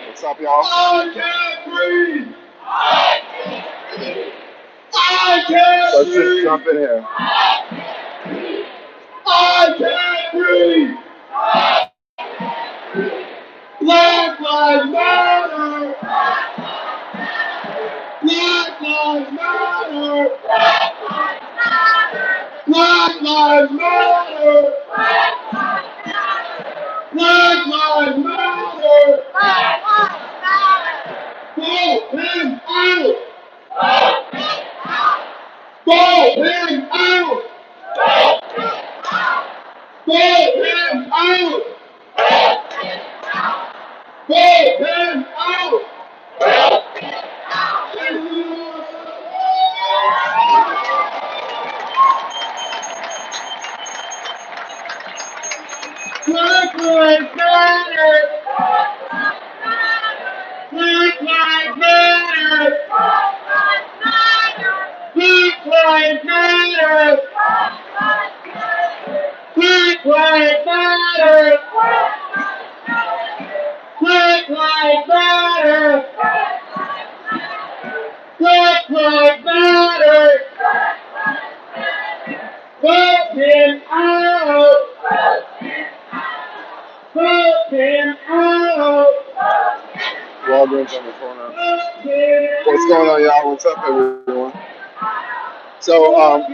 What's up, y'all? I can't breathe. Let's just jump in here. I can't breathe. Black Lives Matter. Black Lives Matter. Black Lives Matter. Black Lives Matter. Vote him out. Vote him out. Vote him out. Vote him out. Black Lives Matter. Black Lives Matter. Black Lives Matter. Black Lives Matter. Black Lives Matter. Black Lives Matter. Vote him out. Vote him out. Walgreens on the phone now. What's going on, y'all? What's up, everyone? So,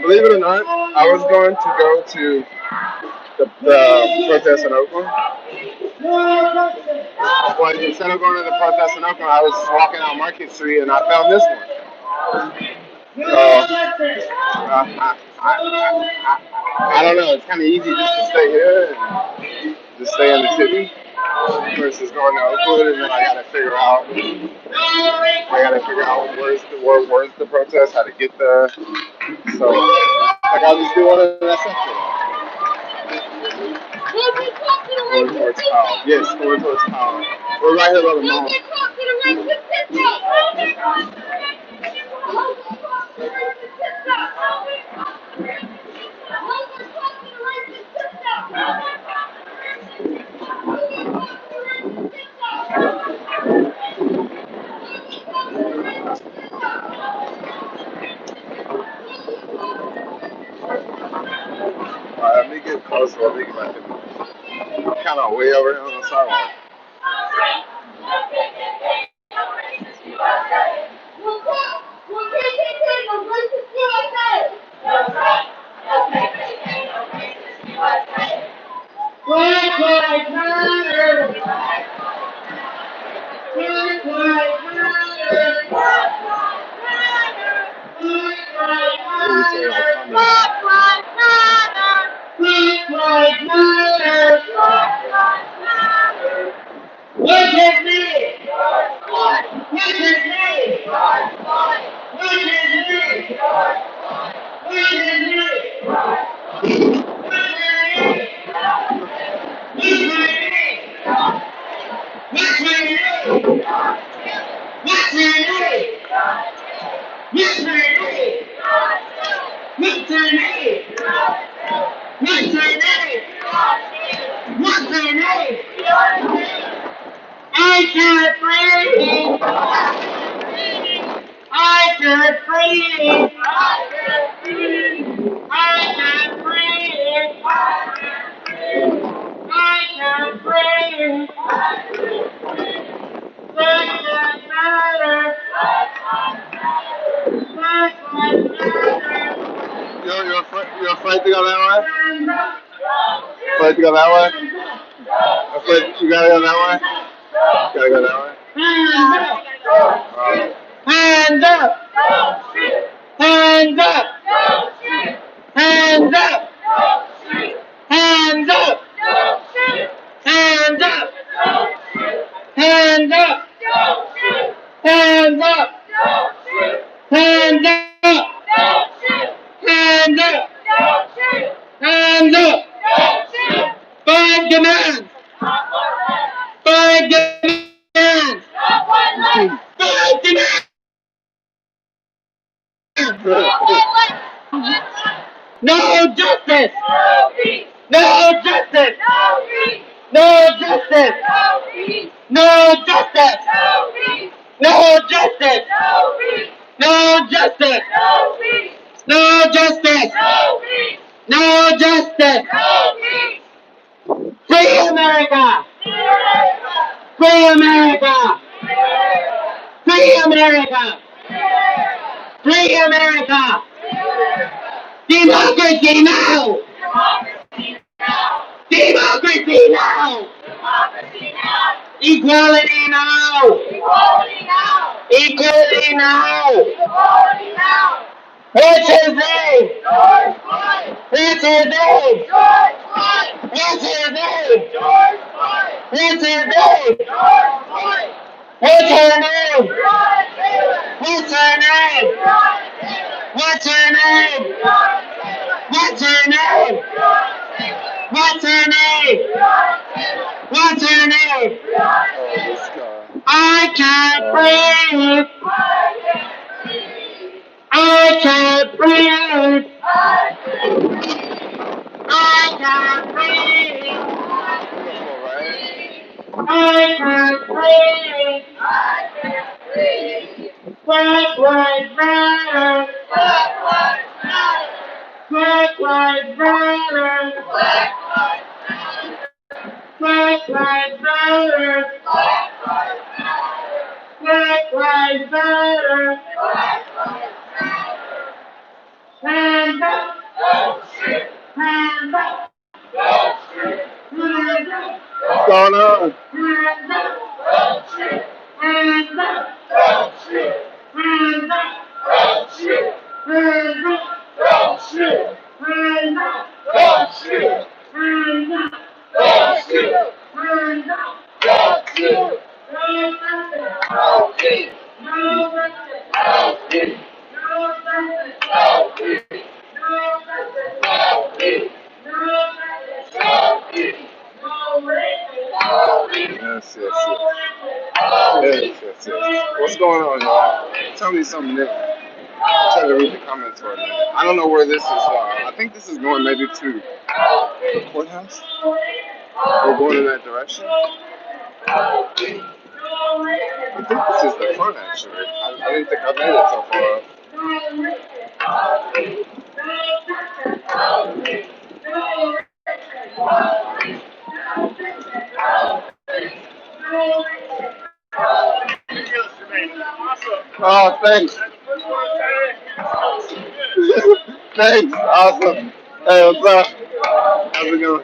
believe it or not, I was going to go to the protest in Oakland. But instead of going to the protest in Oakland, I was walking down Market Street and I found this one. I don't know. It's kind of easy just to stay here and just stay in the city versus going to Oakland, and then I gotta figure out where's the protest, how to get there. So like I'll just do one of that section. Going towards town. Yes, going towards town. We're right here by the mall. Alright, let me get closer. I think I can kind of way over here on the sidewalk. Black Lives Matter. Black Lives Matter. Black Lives Matter. Black Lives Matter. Look at me. Look at me. Look at me. Look at me. I can't breathe. I can't breathe. I can't breathe. I can't breathe. Black Lives Matter. Black Lives Matter. You're afraid to go that way? Flip, you go that way? Flip, you gotta go that way? Gotta go that way? Hands up! Hands up! Hands up! Hands up! Hands up! Hands up! Hands up! Hands up! Hands up! Hands up! Five demands! Five demands! Five demands! No justice! No justice! No justice! No justice! No justice! No justice! No justice! No justice! Free America! Free America! Free America! Free America! Democracy now! Democracy now! Equality now! Equality now! What's his name? What's his name? What's his name? What's his name? What's her name? What's her name? What's her name? What's her name? What's her name? What's her name? I can't breathe. I can't breathe. I can't breathe. I can't breathe. Black lives matter. Black lives matter. Black lives matter. Black lives matter. Hands up. Hands up. Hands up. What's going on? Hands up. Hands up. Hands up. Hands up. Hands up. Hands up. Hands up. Yes. What's going on, y'all? Tell me something new. I'm trying to read the comments for a minute. I don't know where this is. I think this is going maybe to the courthouse. We're going in that direction. I think this is the front, actually. I didn't think I made it so far. Oh, thanks. Thanks. Awesome. Hey, what's up? How's it going?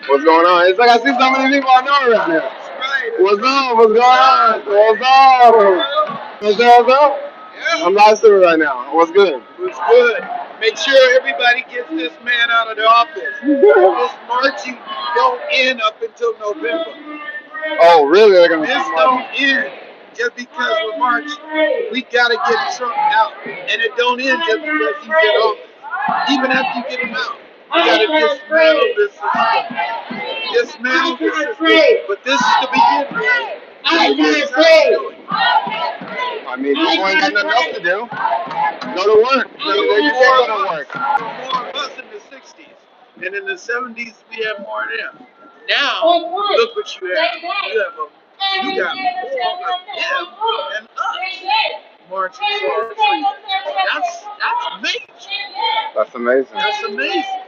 What's going on? It's like I see so many people I know around here. What's up? What's going on? What's up? What's up? Yeah. I'm live streaming right now. What's good? It's good. Make sure everybody gets this man out of the office. This marching don't end up until November. Oh, really? They're gonna This don't end just because we're marching. We gotta get Trump out, and it don't end just because he's in office. Even after you get him out, you gotta dismantle this system. Dismantle this system. But this is the beginning. I can't breathe. I mean, people ain't got nothing else to do. Go to work. You can't go to work. There were more of us in the 60s. And in the 70s, we had more of them. Now, look what you have. You got more of them and us marching for our freedom. That's amazing. That's amazing. That's amazing.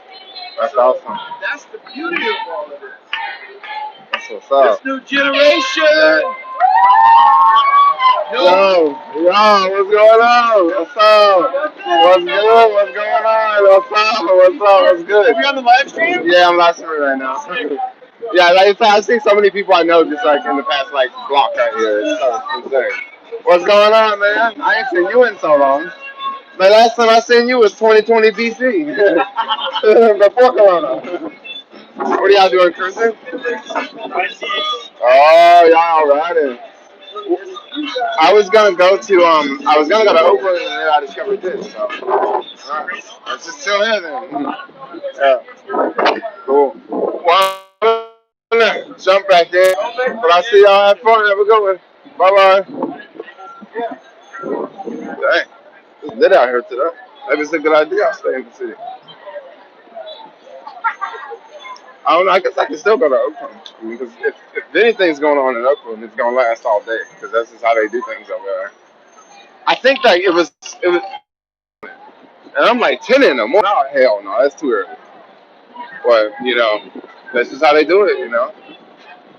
That's awesome. That's the beauty of all of this. That's what's up. This new generation. Yo, what's going on? What's up? What's good? What's going on? What's up? What's up? What's good? Are you on the live stream? Yeah, I'm live streaming right now. Yeah, like I said, I've seen so many people I know just like in the past like block right here. It's so insane. What's going on, man? I ain't seen you in so long. The last time I seen you was 2020 BC. Before Corona. What are y'all doing, cruising? Oh, y'all riding. I was gonna go to Oakland and then I discovered this. So, let's just chill here then. Yeah, cool. Well, jump back in. But I see y'all have fun. Have a good one. Bye bye. Dang, it's lit out here today. Maybe it's a good idea. I'll stay in the city. I don't know. I guess I can still go to Oakland because if anything's going on in Oakland, it's gonna last all day because that's just how they do things over there. I think that it was, and I'm like 10 in the morning. Oh hell no, that's too early. But that's just how they do it.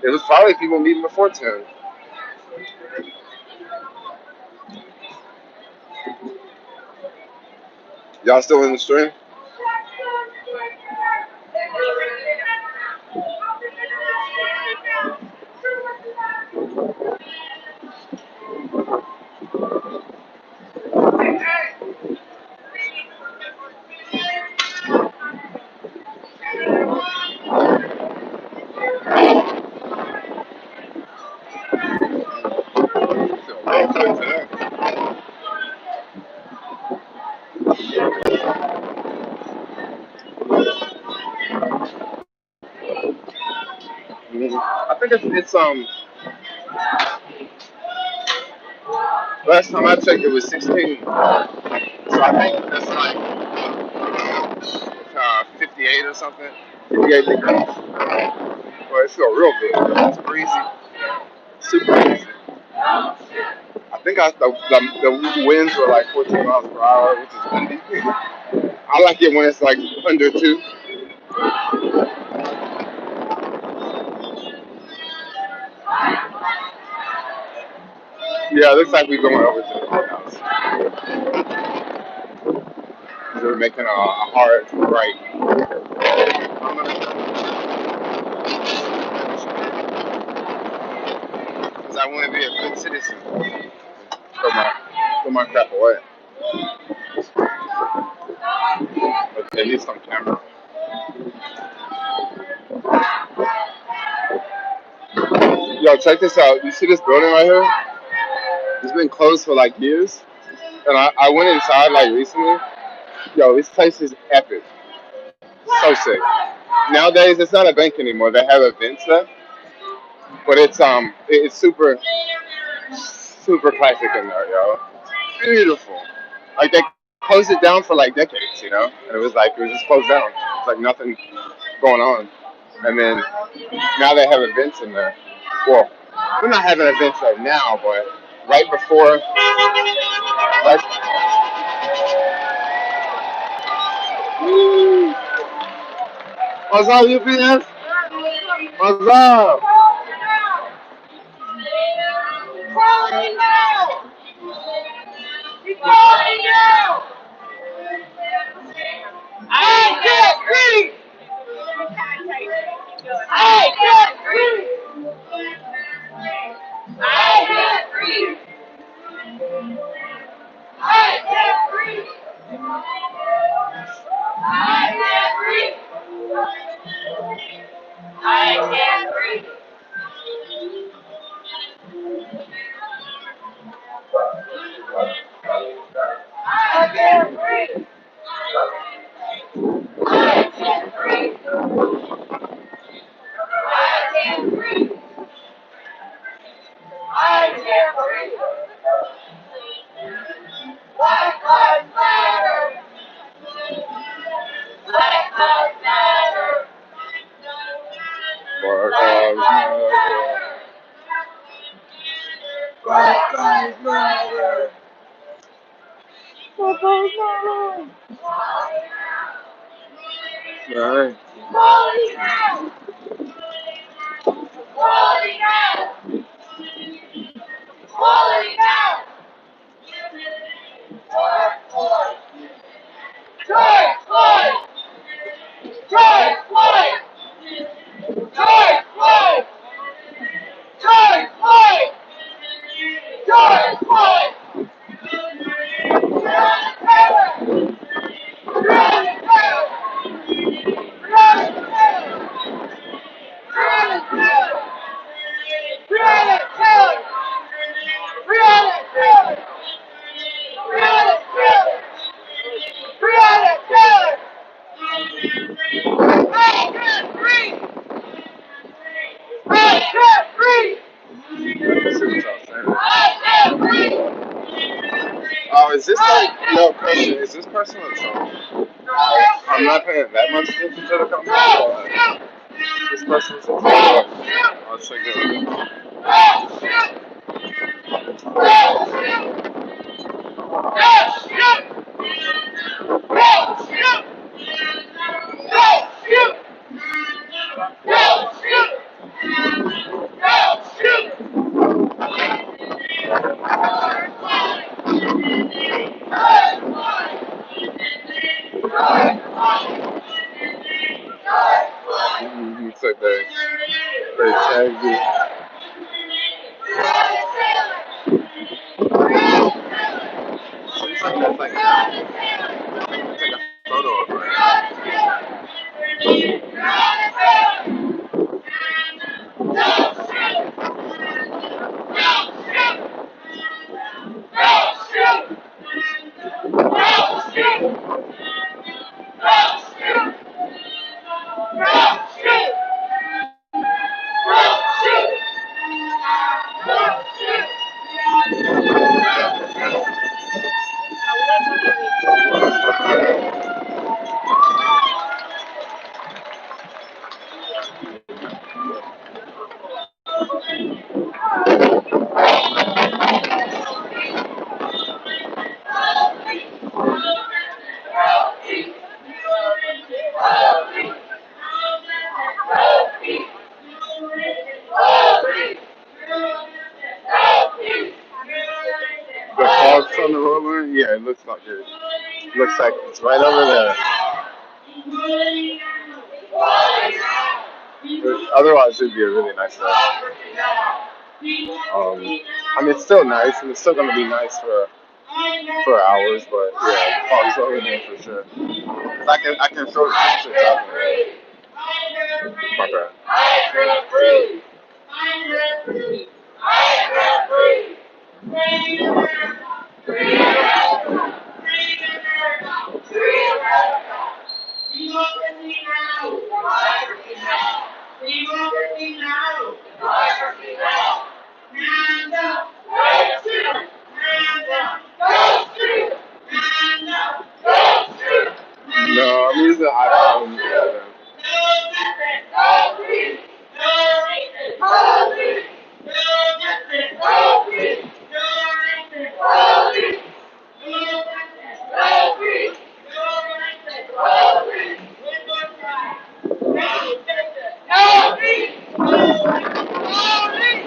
It was probably people meeting before 10. Y'all still in the stream? I think it's. Last time I checked, it was 16. So I think that's like 58 or something. 58 degrees. Well, it feels real good. It's breezy. Super breezy. I think the winds were like 14 miles per hour, which is windy. I like it when it's like under 2. Yeah, it looks like we're going over to the courthouse. We're making a hard right. Because I want to be a good citizen. Throw my crap away. At least on camera. Yo, check this out. You see this building right here? It's been closed for like years. And I went inside like recently. Yo, this place is epic. So sick. Nowadays, it's not a bank anymore. They have events there. But it's super, super classic in there, yo. Beautiful. Like they closed it down for like decades. And it was just closed down. It's like nothing going on. And then now they have events in there. Well, we're not having events right now, but right before, like, what's up, UPS? What's up? Calling now! Calling now! I get free! I get free! I get free! I get free! I get free! I get free! I get free! I get free! I get free! I get free! Black Lives Matter! Black Lives Matter! Black Lives Matter. Black Lives Matter. Black Lives Matter. Right. Falling out! Falling out! Quality now. George Floyd. George Floyd. George Floyd. George Floyd. George Floyd. Breonna Taylor. Breonna Taylor. Breonna Taylor. Breonna Taylor. Breonna Taylor. Breonna Taylor. Breonna Taylor. Breonna Taylor. I can't breathe. I can't breathe. I can't breathe. Oh, is this like, no question, is this personal Trump? I'm not paying that much attention to the conversation. This person's a Trump. I'll check it It's like they tagged you. Seems like that's like, take a photo of her. The clogs on the roller, yeah, it looks like it. Looks like it's right over there. Otherwise, it'd be a really nice day. I mean, it's still nice, and it's still gonna be nice for hours, but yeah, the fog's over there for sure. 'Cause I can show the pictures of it. My bad. I can't breathe. I can't breathe. I can't breathe. Free America. Free America. Free America. Free America. Democracy now. Democracy now. Democracy now. Democracy now. Hands up. Don't shoot. Hands up. Don't shoot. Hands up. Don't shoot. No, I'm using iPhone. Yeah.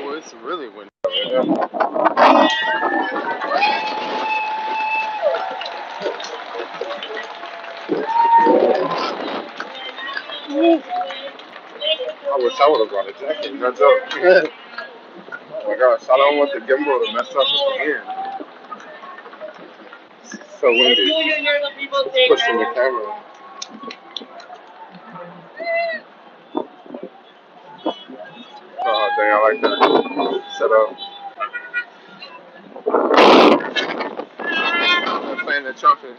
Well, it's really windy over there. I wish I would have brought a jacket. That's up. Oh my gosh, I don't want the gimbal to mess up again. It's so windy. Pushing the camera. Oh dang, I like that setup. I'm playing the trumpet.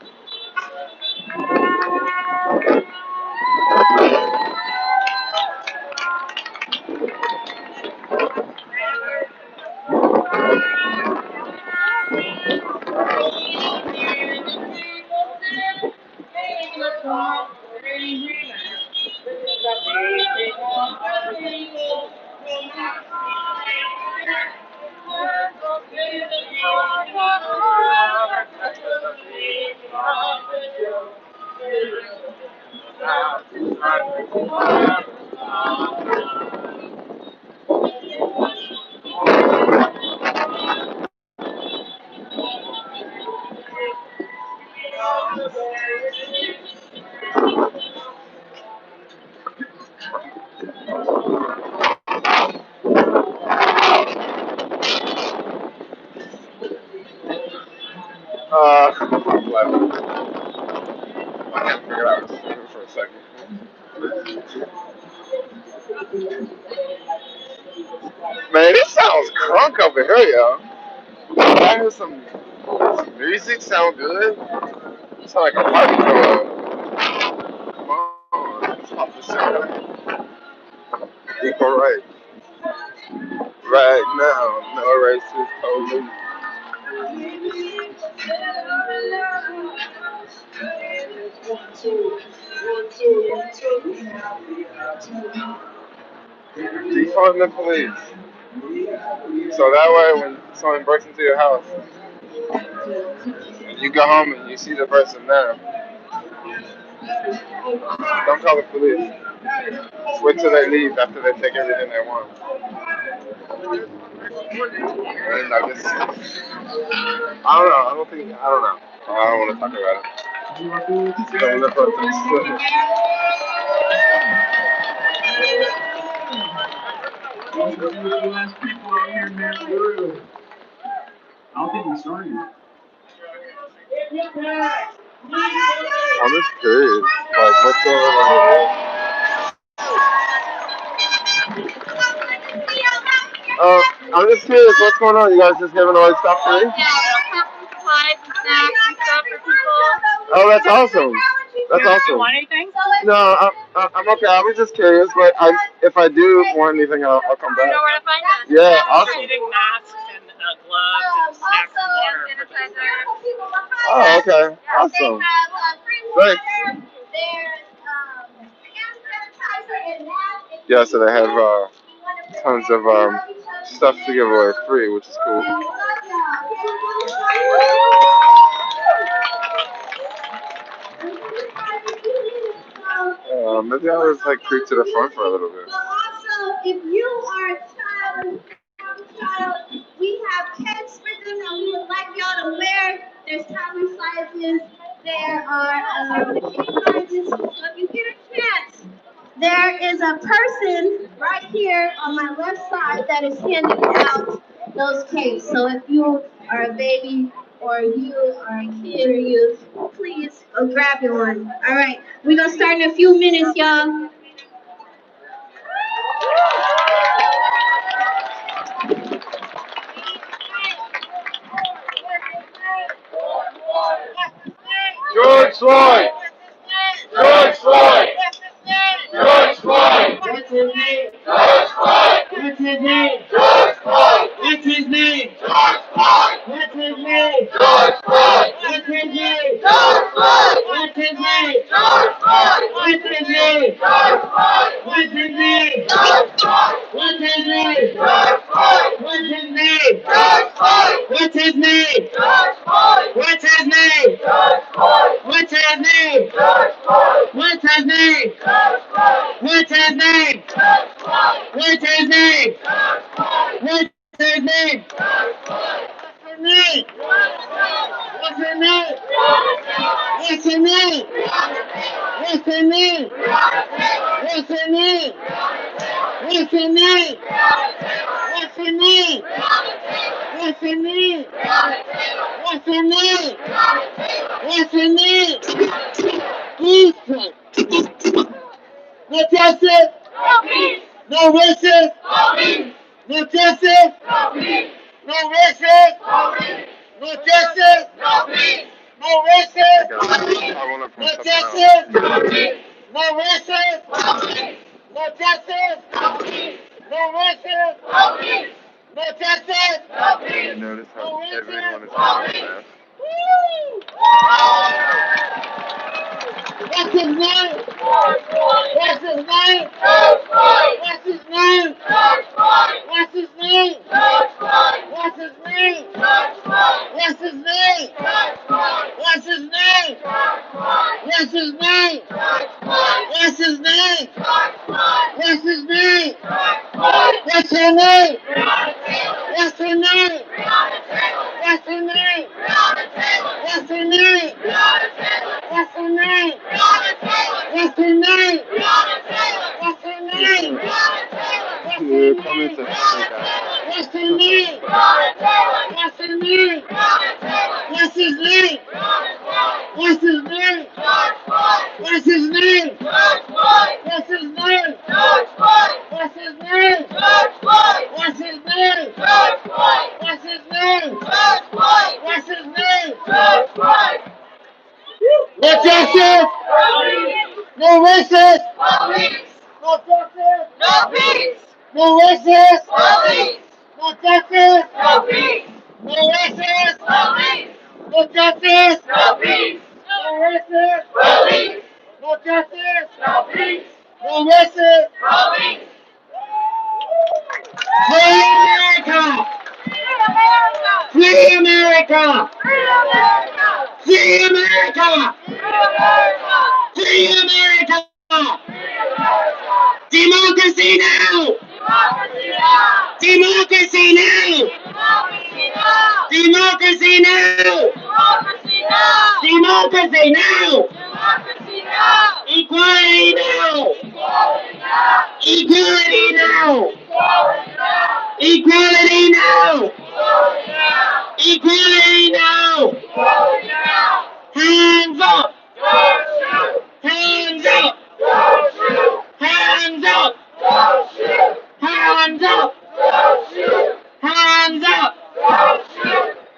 I can't figure it out for a second. Man, it sounds crunk over here, yo. I hear some music sound good. It sound like a party club. Come on, let's pop this sound. Equal rights. Right now, no racist police. Defund the police. So that way, when someone breaks into your house, you go home and you see the person there, don't call the police. Wait till they leave after they take everything they want. And I just, I don't know. I don't know. I don't want to talk about it. Don't let protest. I'm just curious. Like, what's going on? I'm just curious, what's going on? You guys just giving away stuff free? Yeah, supplies and snacks and stuff for people. Oh, that's awesome. That's awesome. Want anything? No, I'm okay. I was just curious, but if I do want anything, I'll come back. You know where to find us. Yeah, awesome. We're getting masks and gloves and snacks and water. Oh, okay. Awesome. Thanks. Yeah, so they have tons of stuff to give away free, which is cool. Maybe I was like creep to the front for a little bit. Also, if you are a child, we have pets for them that we would like y'all to wear. There's tiny sizes. There are sizes. So if you get a chance, there is a person right here on my left side that is handing out those cakes. So if you are a baby or you are a kid or youth, please go grab your one. All right, we're going to start in a few minutes, y'all. George Floyd! George Floyd! George Floyd! What's his name? George Floyd! What's his name? George Floyd! What's his name? George Floyd! What's his name? George Floyd! What's his name? George Floyd! What's his name? George Floyd! What's his name? George Floyd! What's his name? George Floyd! What's his name? George Floyd! What's his name? George Floyd! What's his name? George Floyd! What's his name? George Floyd! What's his name? George Floyd! What's his name? George Floyd! What's his name? George Floyd! What's his name? George Floyd! What's his name? George Floyd! What's his name? What's his name? What's his name? What's his name? What's his name? What's his name? What's his name? What's his name? What's his name? What's his name? Please come. No justice. No racist. No justice. No racist. No justice. No racist. No justice. No racist. No justice. No racist. No justice. You notice how everyone is wearing a mask? What's his name? What's his name? What's his name? What's his name? What's his name? What's his name? What's his name? What's his name? What's his name? What's his name? What's her name? What's her name? What's her name? What's her name? What's her name? What's her name? What's her name? You're coming to What's her name? What's her name? What's What's his name? What's his name? What's his name? What's his name? What's his name? What's his name? What's his name? What's his name? No justice! No racist! No justice! No racist! No justice! No racist! No justice! No racist! No justice! No racist! Free America! Free America! Free America! Free America! Democracy now! Democracy now! Democracy now! Democracy now! Equality now! Equality now! Equality now! Equality now! Hands up! Hands up! Hands up! Hands up! Hands up! Hands up!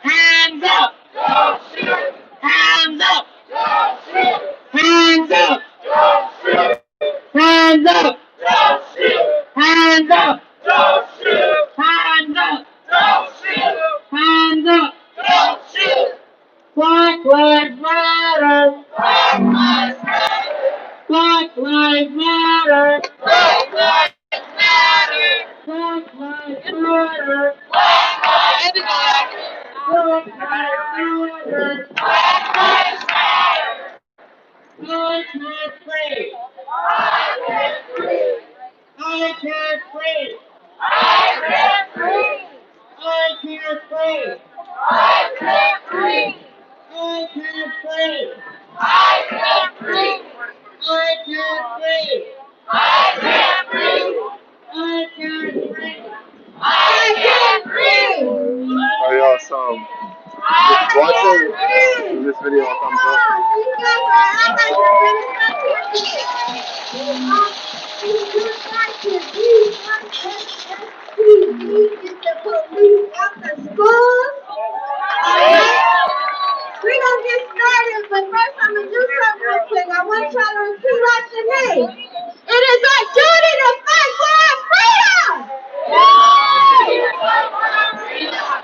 Hands up! Hands up! Hands up! Hands up! Hands up! Hands up! Black Lives Matter! Black Lives Matter! Black Lives Matter! Black Lives Matter! I can't breathe! I can't breathe! I can't breathe! I can't breathe! I can't breathe! I can't breathe! I can't breathe! I can't breathe! I can't breathe! I can't breathe! I can't breathe! Oh, y'all, so watching this video a thumbs up. We're gonna get started, but first I'm gonna do something real quick. I want y'all to repeat after me. It is our duty to fight for our freedom.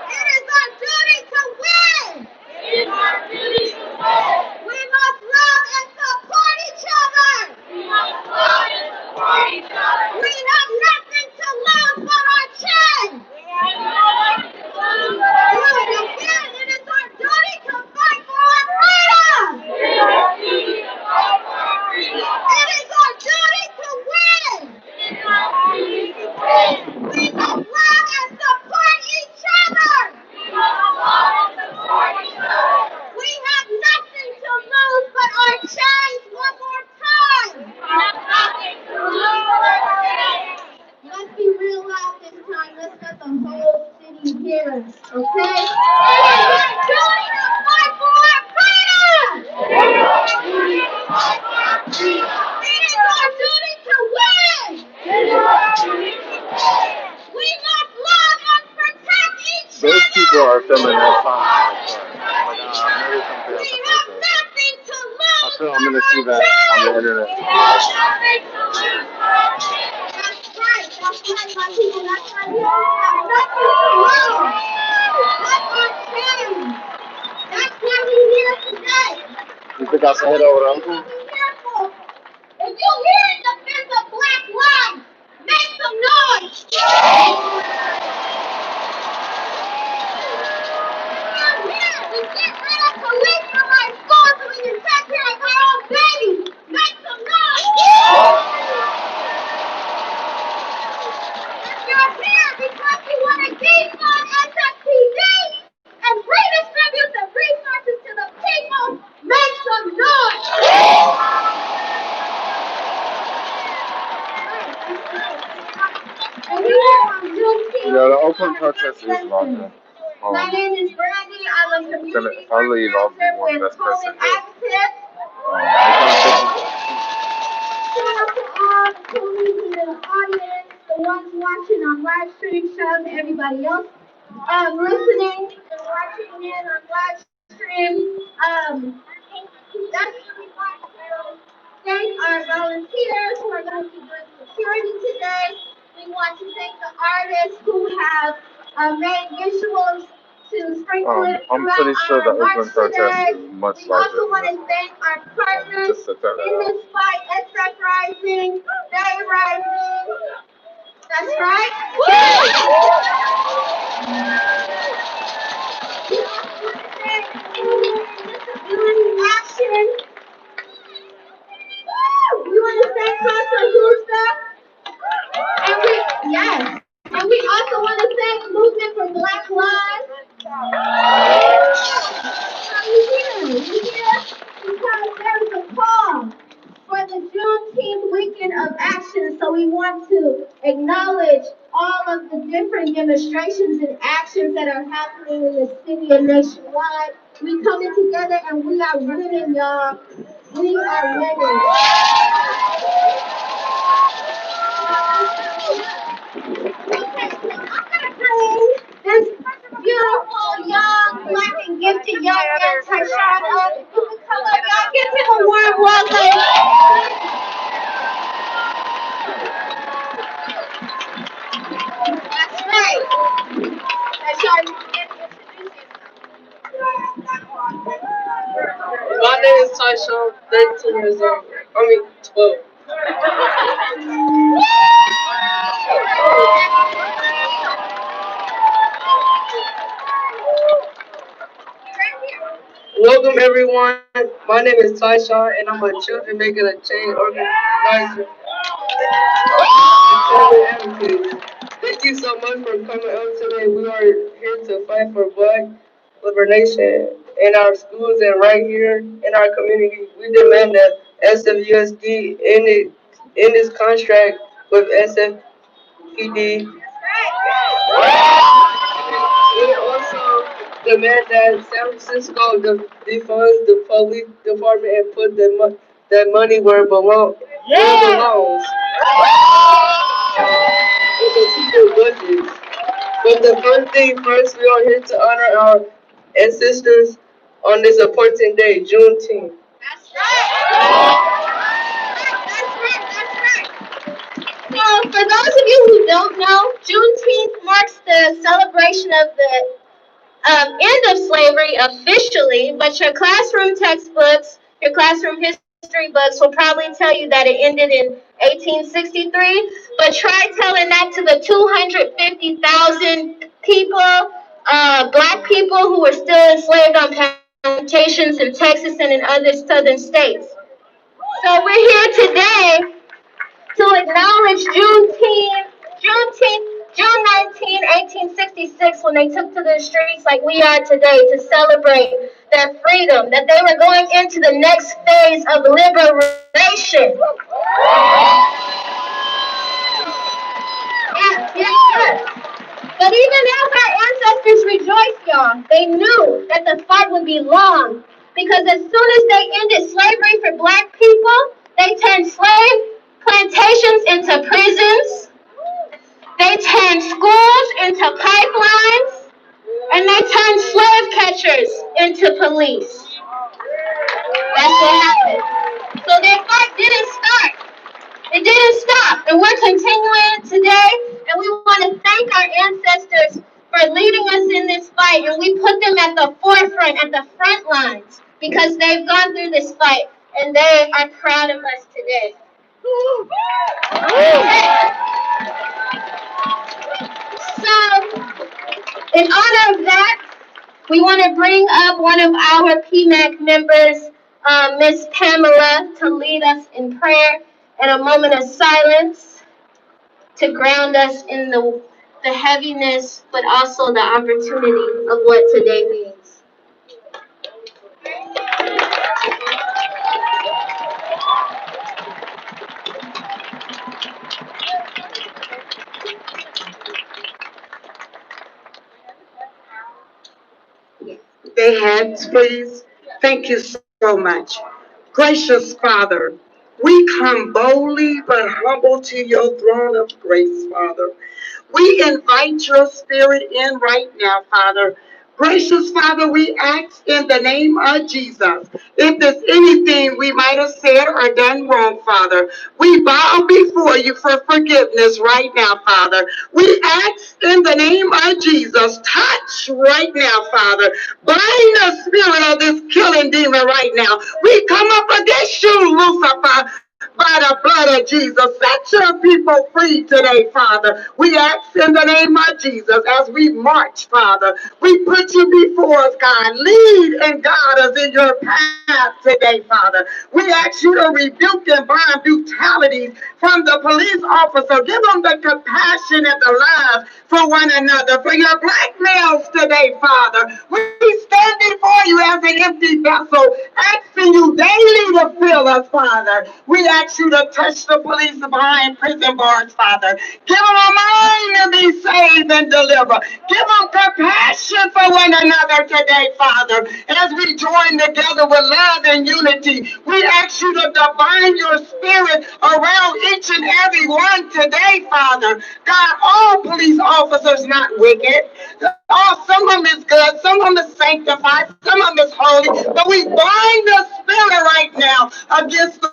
It is our duty to win. We must love and support each other. We have nothing to lose but our chance. Again, it is our duty to fight for our freedom. It is our duty to win. We must love and support each other. We have nothing to lose but our chance. One more time. Let's be real loud this time. Let's let the whole city hear us, okay? It is our duty to fight for our freedom. It is our duty to win. We must love and protect each Those other. people are filming that song. We have nothing to lose. I feel I'm gonna see that on the internet. That's right, my people. That's right. We have nothing to lose. But our chance. That's why we're here today. You think I should head over to Uncle? If you're here in defense of Black lives, make some noise. We're here to get rid of police from our schools so we can take care of our own babies. Make some noise. If you're here because you want to defund SFPD and redistribute the resources to the people, make some noise. And we are on Juneteenth. Yeah, the Oakland protest is longer. My name is Brandy. I'm a community if I leave, I'll be one best person here. Shout out to all the coolies in the audience, the ones watching on live stream, shout out to everybody else listening and watching in on live stream. That's we want to thank our volunteers who are going to be doing security today. We want to thank the artists who have made visuals to sprinkle it I'm throughout pretty sure the our march Oakland protest today. is much We larger also than want this. to thank our partners Just to tell in that. this fight, SF Rising, Day Rising. That's right. We also want to thank Disability Action. We want to thank Casa Justa. And we also want to thank Movement for Black Lives. We're here because there is a call for the Juneteenth weekend of action. So we want to acknowledge all of the different demonstrations and actions that are happening in the city and nationwide. We coming together and we are winning, y'all. We are winning. Okay, so I'm gonna bring this beautiful, young, black and gifted young man, Tyshawn up. If you can come up, y'all give him a warm welcome. That's right. Tyshawn, you can introduce My name is Tyshawn, 13 years old. 12. Welcome everyone. My name is Tyshawn and I'm a children making a change organizer. Thank you so much for coming out today. We are here to fight for Black liberation in our schools and right here in our community. We demand that SFUSD end its contract with SFPD. We also demand that San Francisco defunds the police department and put that money where it belongs. Budgets. But the first thing first, we are here to honor our ancestors on this important day, Juneteenth. That's right. So, for those of you who don't know, Juneteenth marks the celebration of the end of slavery officially, but your classroom textbooks, your classroom history books will probably tell you that it ended in 1863. But try telling that to the 250,000 people, black people who were still enslaved on plantations in Texas and in other southern states. So we're here today to acknowledge June 19, 1866, when they took to the streets like we are today to celebrate their freedom, that they were going into the next phase of liberation. Yes. But even as our ancestors rejoiced, y'all, they knew that the fight would be long, because as soon as they ended slavery for black people, they turned slave plantations into prisons. They turned schools into pipelines, and they turned slave catchers into police. That's what happened. So their fight didn't start. It didn't stop, and we're continuing today, and we want to thank our ancestors for leading us in this fight, and we put them at the forefront, at the front lines, because they've gone through this fight, and they are proud of us today. So, in honor of that, we want to bring up one of our PMAC members, Miss Pamela, to lead us in prayer and a moment of silence to ground us in the heaviness, but also the opportunity of what today means. their hands, please. Thank you so much. Gracious Father, we come boldly but humble to your throne of grace, Father. We invite your spirit in right now, Father. Gracious Father, we ask in the name of Jesus, if there's anything we might have said or done wrong, Father, we bow before you for forgiveness right now, Father. We ask in the name of Jesus, touch right now, Father. Bind the spirit of this killing demon right now. We come up against you, Lucifer, by the blood of Jesus. Set your people free today, Father. We ask in the name of Jesus as we march, Father. We put you before us, God. Lead and guide us in your path today, Father. We ask you to rebuke and bind brutalities from the police officer. Give them the compassion and the love for one another. For your black males today, Father. We stand before you as an empty vessel, asking you daily to fill us, Father. We ask you to touch the police behind prison bars, Father. Give them a mind to be saved and deliver. Give them compassion for one another today, Father. As we join together with love and unity, we ask you to divine your spirit around each and every one today, Father. God, all police officers not wicked. Oh, some of them is good, some of them is sanctified, some of them is holy, but we bind the spirit right now against the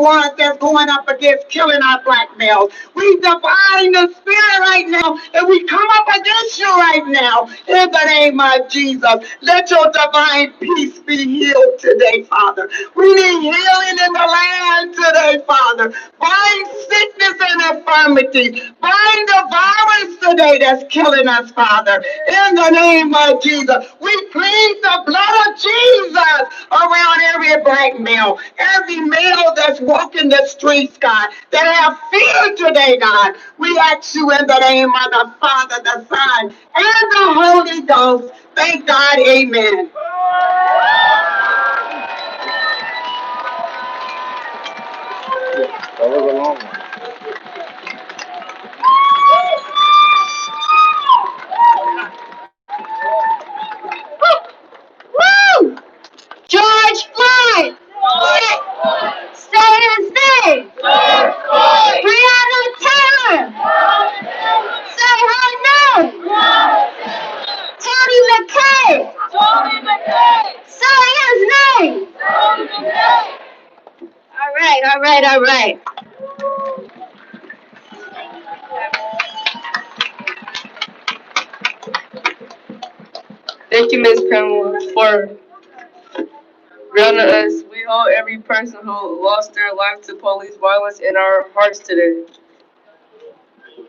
ones that's going up against killing our black males. We divine the spirit right now, and we come up against you right now in the name of Jesus. Let your divine peace be healed today, Father. We need healing in the land today, Father. Bind sickness and infirmity. Bind the virus today that's killing us, Father. In the name of Jesus, we plead the blood of Jesus around every black male, every male that's walking the streets, God, that have fear today, God. We ask you in the name of the Father, the Son, and the Holy Ghost. Thank God, amen. That was a long one. Woo! George Floyd. Say his name. Breonna Taylor. Say her name. Tony McKay. Say his name. All right, all right, all right. Thank you, Ms. Pamela, for grounding us. We hold every person who lost their life to police violence in our hearts today.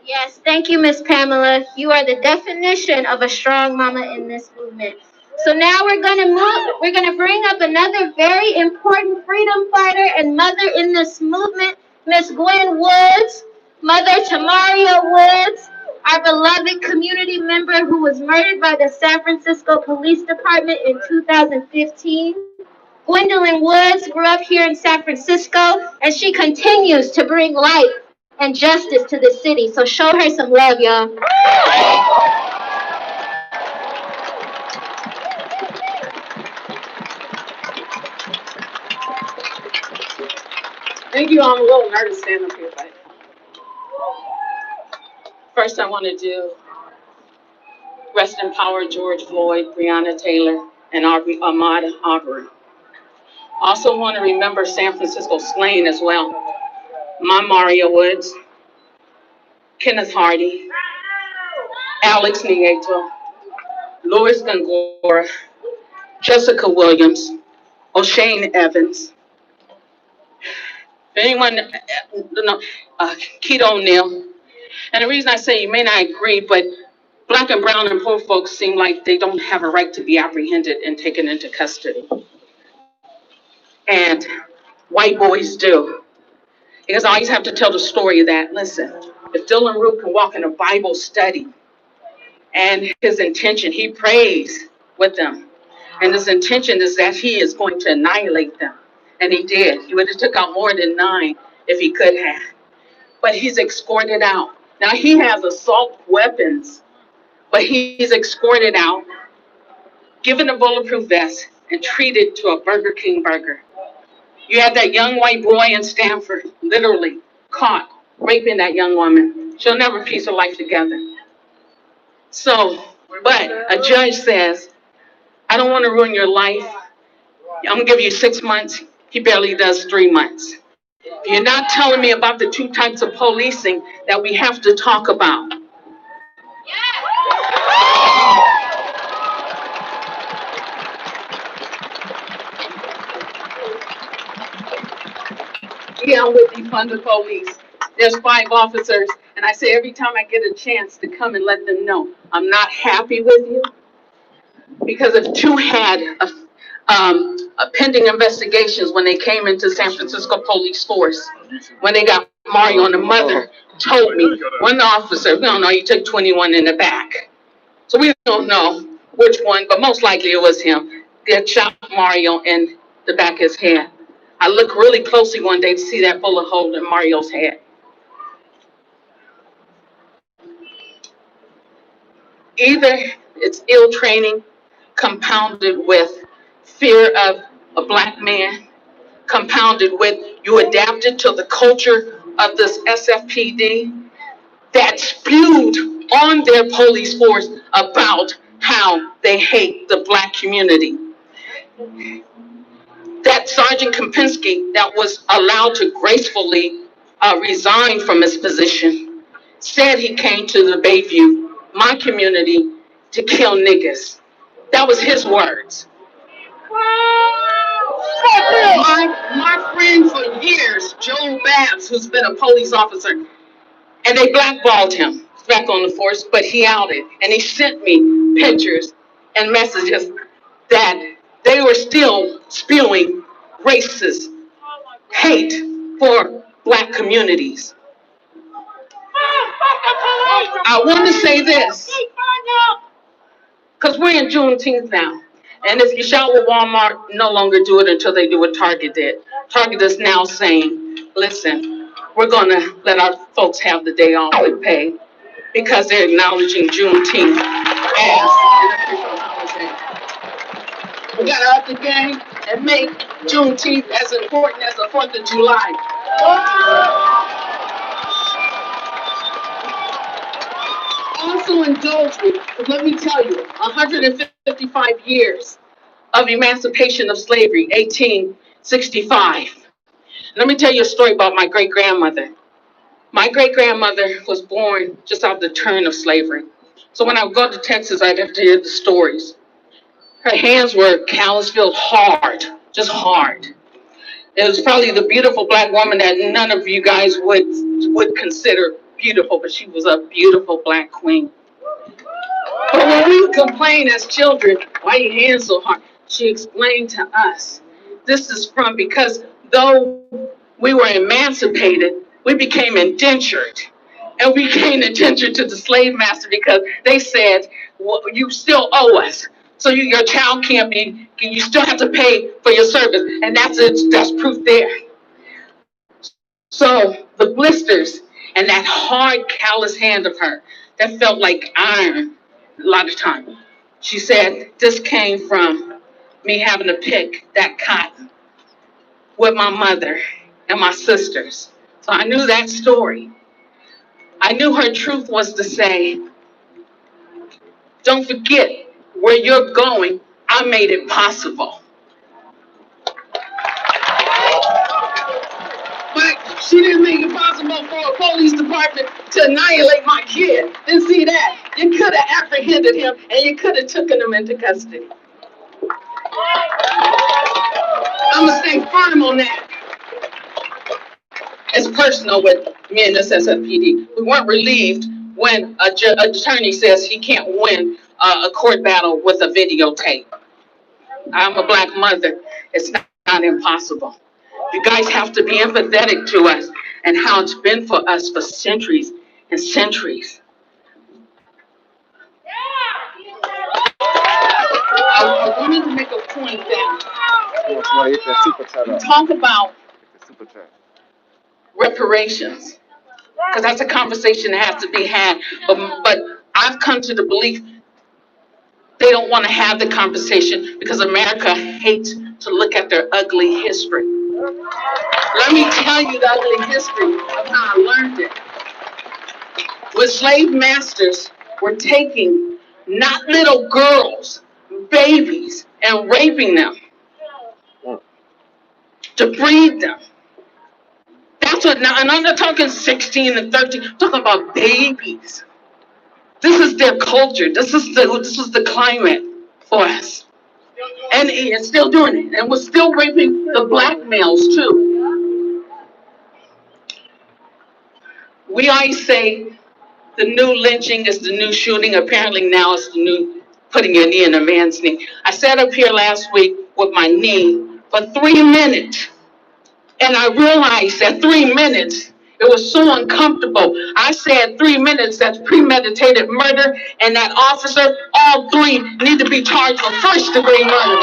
Yes, thank you, Miss Pamela. You are the definition of a strong mama in this movement. So now we're gonna bring up another very important freedom fighter and mother in this movement, Miss Gwen Woods, Mother Tamaria Woods, our beloved community member who was murdered by the San Francisco Police Department in 2015. Gwendolyn Woods grew up here in San Francisco, and she continues to bring light and justice to the city. So show her some love, y'all. Thank you. I'm a little nervous standing up here, but first I want to do rest in power George Floyd, Breonna Taylor, and Ahmaud Arbery. Also want to remember San Francisco slain as well. Maria Woods, Kenneth Hardy, Alex Nieto, Louis Gongora, Jessica Williams, O'Shane Evans, anyone, Keith O'Neill. And the reason I say you may not agree, but Black and brown and poor folks seem like they don't have a right to be apprehended and taken into custody. And white boys do. Because I always have to tell the story of that, listen, if Dylan Roof can walk in a Bible study and his intention, he prays with them. And his intention is that he is going to annihilate them. And he did. He would have took out more than 9 if he could have. But he's escorted out. Now he has assault weapons, but he's escorted out given a bulletproof vest, and treated to a Burger King burger. You had that young white boy in Stanford, literally caught raping that young woman. She'll never piece her life together. So, but a judge says, I don't want to ruin your life. I'm going to give you 6 months. He barely does 3 months. You're not telling me about the two types of policing that we have to talk about. Yeah, I'm with defund the police. There's 5 officers, and I say every time I get a chance to come and let them know I'm not happy with you, because if 2 had a pending investigations when they came into San Francisco police force, when they got Mario and the mother told me, one officer, we don't know, he took 21 in the back. So we don't know which one, but most likely it was him. They shot Mario in the back of his head. I looked really closely one day to see that bullet hole in Mario's head. Either it's ill training compounded with fear of a black man, compounded with you adapted to the culture of this SFPD that spewed on their police force about how they hate the black community. That Sergeant Kempinski that was allowed to gracefully resign from his position said he came to the Bayview, my community, to kill niggas. That was his words. My friend for years, Joe Babs, who's been a police officer, and they blackballed him back on the force, but he outed. And he sent me pictures and messages that they were still spewing racist hate for black communities. I want to say this, because we're in Juneteenth now. And if you shop with Walmart, no longer do it until they do what Target did. Target is now saying, listen, we're going to let our folks have the day off with pay because they're acknowledging Juneteenth as an official holiday. We got to up the game and make Juneteenth as important as the 4th of July. Also indulge me, because let me tell you, 155 years of emancipation of slavery, 1865. Let me tell you a story about my great-grandmother. My great-grandmother was born just after the turn of slavery. So when I would go to Texas, I'd have to hear the stories. Her hands were callous, filled hard, just hard. It was probably the beautiful black woman that none of you guys would consider beautiful, but she was a beautiful black queen. But when we complain as children, why your hands so hard? She explained to us, this is from because though we were emancipated, we became indentured. And we became indentured to the slave master because they said, well, you still owe us. So your child can't be, you still have to pay for your service. And that's proof there. So the blisters and that hard, callous hand of her, that felt like iron a lot of times. She said, this came from me having to pick that cotton with my mother and my sisters. So I knew that story. I knew her truth was to say, don't forget where you're going. I made it possible. But she didn't make it possible for a police department to annihilate my kid. Didn't see that. You could have apprehended him and you could have taken him into custody. I'm going to stay firm on that. It's personal with me and this SFPD. We weren't relieved when a attorney says he can't win a court battle with a videotape. I'm a black mother. It's not impossible. You guys have to be empathetic to us and how it's been for us for centuries and centuries. I wanted to make a point that we talk about reparations, because that's a conversation that has to be had. But I've come to the belief They don't want to have the conversation because America hates to look at their ugly history. Let me tell you the ugly history of how I learned it. With slave masters were taking not little girls, babies, and raping them to breed them. That's what now, and I'm not talking 16 and 13, I'm talking about babies. This is their culture. This is the climate for us. And it's still doing it. And we're still raping the black males too. We always say the new lynching is the new shooting. Apparently now it's the new putting your knee in a man's knee. I sat up here last week with my knee for 3 minutes. And I realized that 3 minutes, it was so uncomfortable. I said 3 minutes, that's premeditated murder, and that officer, all three need to be charged for first-degree murder.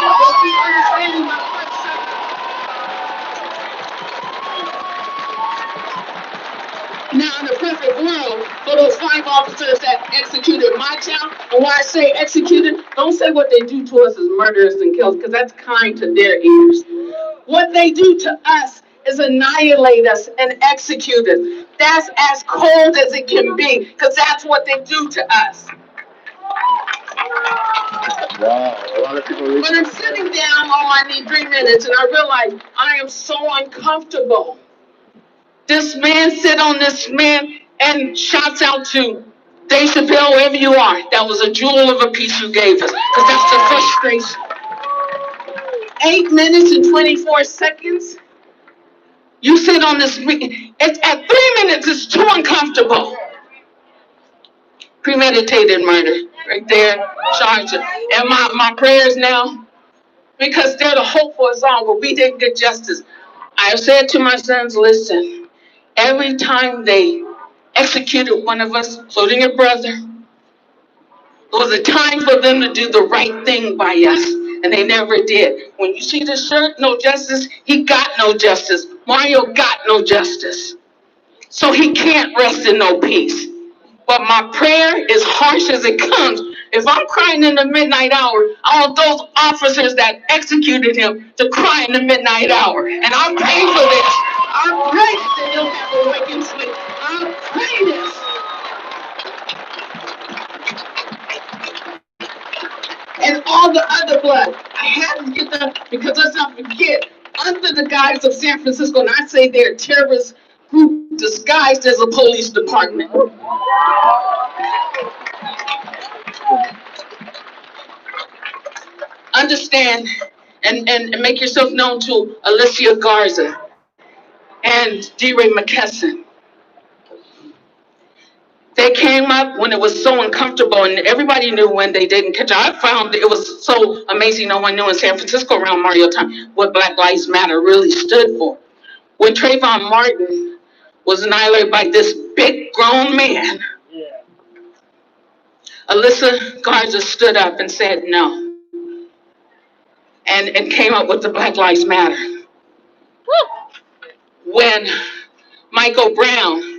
Now, in a perfect world, for those 5 officers that executed my child, and when I say executed, don't say what they do to us as murderers and kills, because that's kind to their ears. What they do to us is annihilate us and execute us. That's as cold as it can be, because that's what they do to us. Wow, a lot of people. But I'm sitting down on my knee 3 minutes, and I realize I am so uncomfortable. This man sit on this man and shouts out to Dave Chappelle, wherever you are. That was a jewel of a piece you gave us, because that's the frustration. 8 minutes and 24 seconds. You sit on this. It's at 3 minutes. It's too uncomfortable. Premeditated murder, right there, charge it. And my prayers now, because they're the hope for us all, but we didn't get justice. I have said to my sons, listen, every time they executed one of us, including your brother, it was a time for them to do the right thing by us, and they never did. When you see the shirt, no justice, he got no justice. Mario got no justice. So he can't rest in no peace. But my prayer is harsh as it comes. If I'm crying in the midnight hour, I want those officers that executed him to cry in the midnight hour. And I'm praying for this. I pray that they'll have a waking sleep. I pray this. And all the other blood. I had to get that because let's not forget, under the guise of San Francisco, and I say they're a terrorist group disguised as a police department. Understand and make yourself known to Alicia Garza and D-Ray McKesson. They came up when it was so uncomfortable, and everybody knew when they didn't catch. I found it was so amazing. No one knew in San Francisco around Mario time what Black Lives Matter really stood for. When Trayvon Martin was annihilated by this big grown man, Alyssa Garza stood up and said no, and came up with the Black Lives Matter. When Michael Brown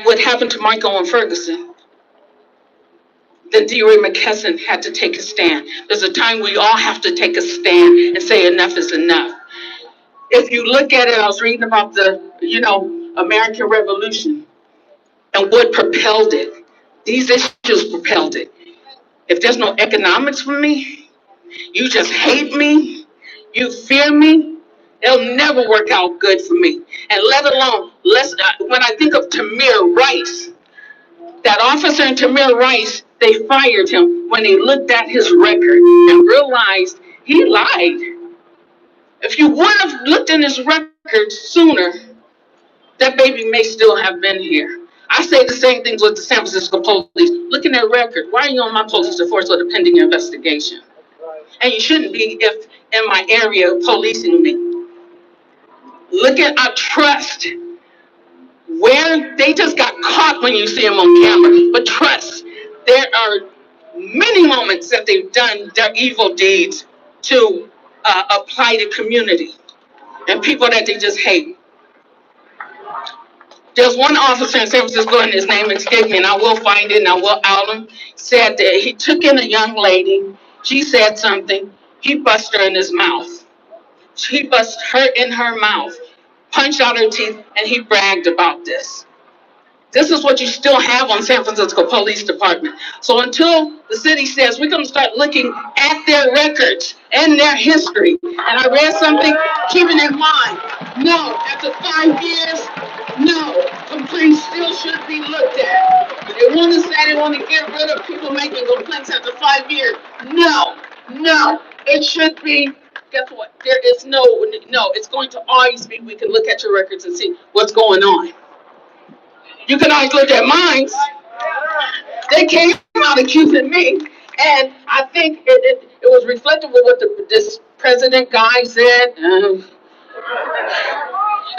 what happened to Michael and Ferguson, then D-Ray McKesson had to take a stand. There's a time we all have to take a stand and say enough is enough. If you look at it, I was reading about the, American Revolution and what propelled it. These issues propelled it. If there's no economics for me, you just hate me, you fear me, it'll never work out good for me. And let alone, when I think of Tamir Rice, that officer in Tamir Rice, they fired him when they looked at his record and realized he lied. If you would have looked in his record sooner, that baby may still have been here. I say the same things with the San Francisco police. Look in their record. Why are you on my police force with a pending investigation? And you shouldn't be if in my area policing me. Look at our trust. Where they just got caught when you see them on camera. But trust, there are many moments that they've done their evil deeds to apply to community and people that they just hate. There's one officer in San Francisco, and his name escaped me, and I will find it and I will out him. Said that he took in a young lady. She said something. He busted her in his mouth. He busted her in her mouth, punched out her teeth, and he bragged about this. This is what you still have on San Francisco Police Department. So until the city says we're going to start looking at their records and their history, and I read something, keeping in mind, no, after 5 years, no, complaints still should be looked at. They want to say they want to get rid of people making complaints after 5 years. No, it should be. Guess what? There is no. It's going to always be. We can look at your records and see what's going on. You can always look at mine. They came out accusing me, and I think it was reflective of what this president guy said. It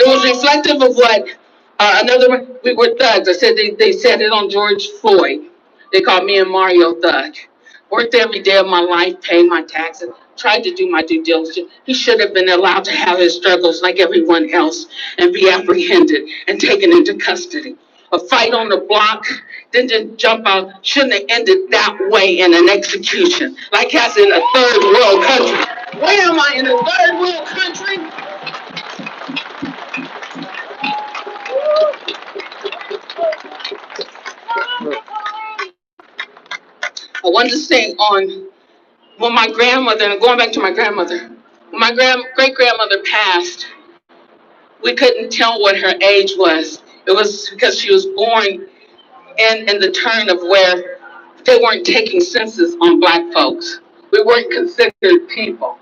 was reflective of what we were thugs. I said they said it on George Floyd. They called me and Mario thug. Worked every day of my life, paid my taxes, tried to do my due diligence. He should have been allowed to have his struggles like everyone else and be apprehended and taken into custody. A fight on the block, then just jump out, shouldn't have ended that way in an execution, like as in a third world country. Where am I, in a third world country? I wanted to say on when my grandmother, and going back to my grandmother, when my great-grandmother passed, we couldn't tell what her age was. It was because she was born in the turn of where they weren't taking census on Black folks. We weren't considered people.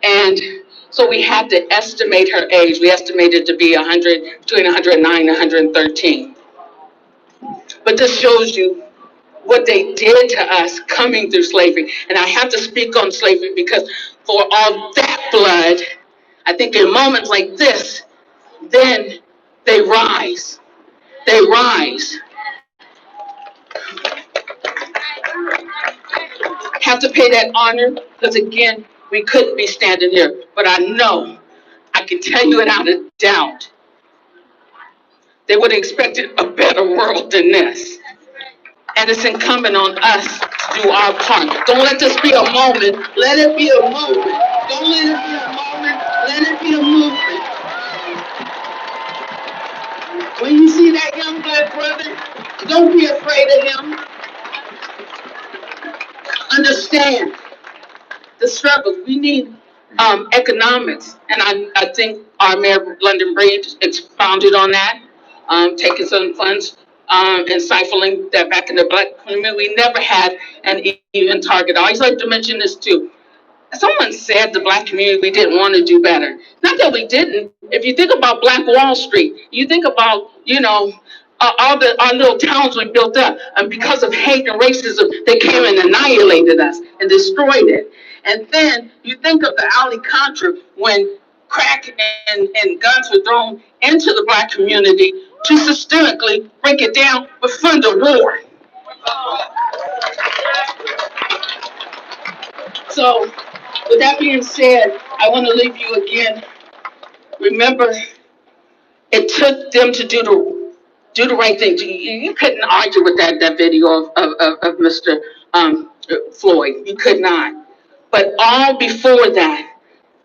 And so we had to estimate her age. We estimated to be between 109 and 113. But this shows you what they did to us coming through slavery. And I have to speak on slavery because for all that blood, I think in moments like this, then they rise. They rise. Have to pay that honor because, again, we couldn't be standing here. But I know, I can tell you without a doubt, they would have expected a better world than this. And it's incumbent on us to do our part. Don't let this be a moment. Let it be a movement. Don't let it be a moment. Let it be a movement. When you see that young Black brother, don't be afraid of him. Understand the struggles. We need economics. And I think our Mayor London Breed expounded on that, taking some funds and siphoning that back in the Black community. We never had an even target. I always like to mention this too. Someone said the Black community, we didn't want to do better. Not that we didn't. If you think about Black Wall Street, you think about, our little towns we built up. And because of hate and racism, they came and annihilated us and destroyed it. And then you think of the alley Contra when crack and guns were thrown into the Black community to systemically break it down but fund a war. So, with that being said, I want to leave you again. Remember, it took them to do the right thing. You couldn't argue with that video of Mr. Floyd. You could not. But all before that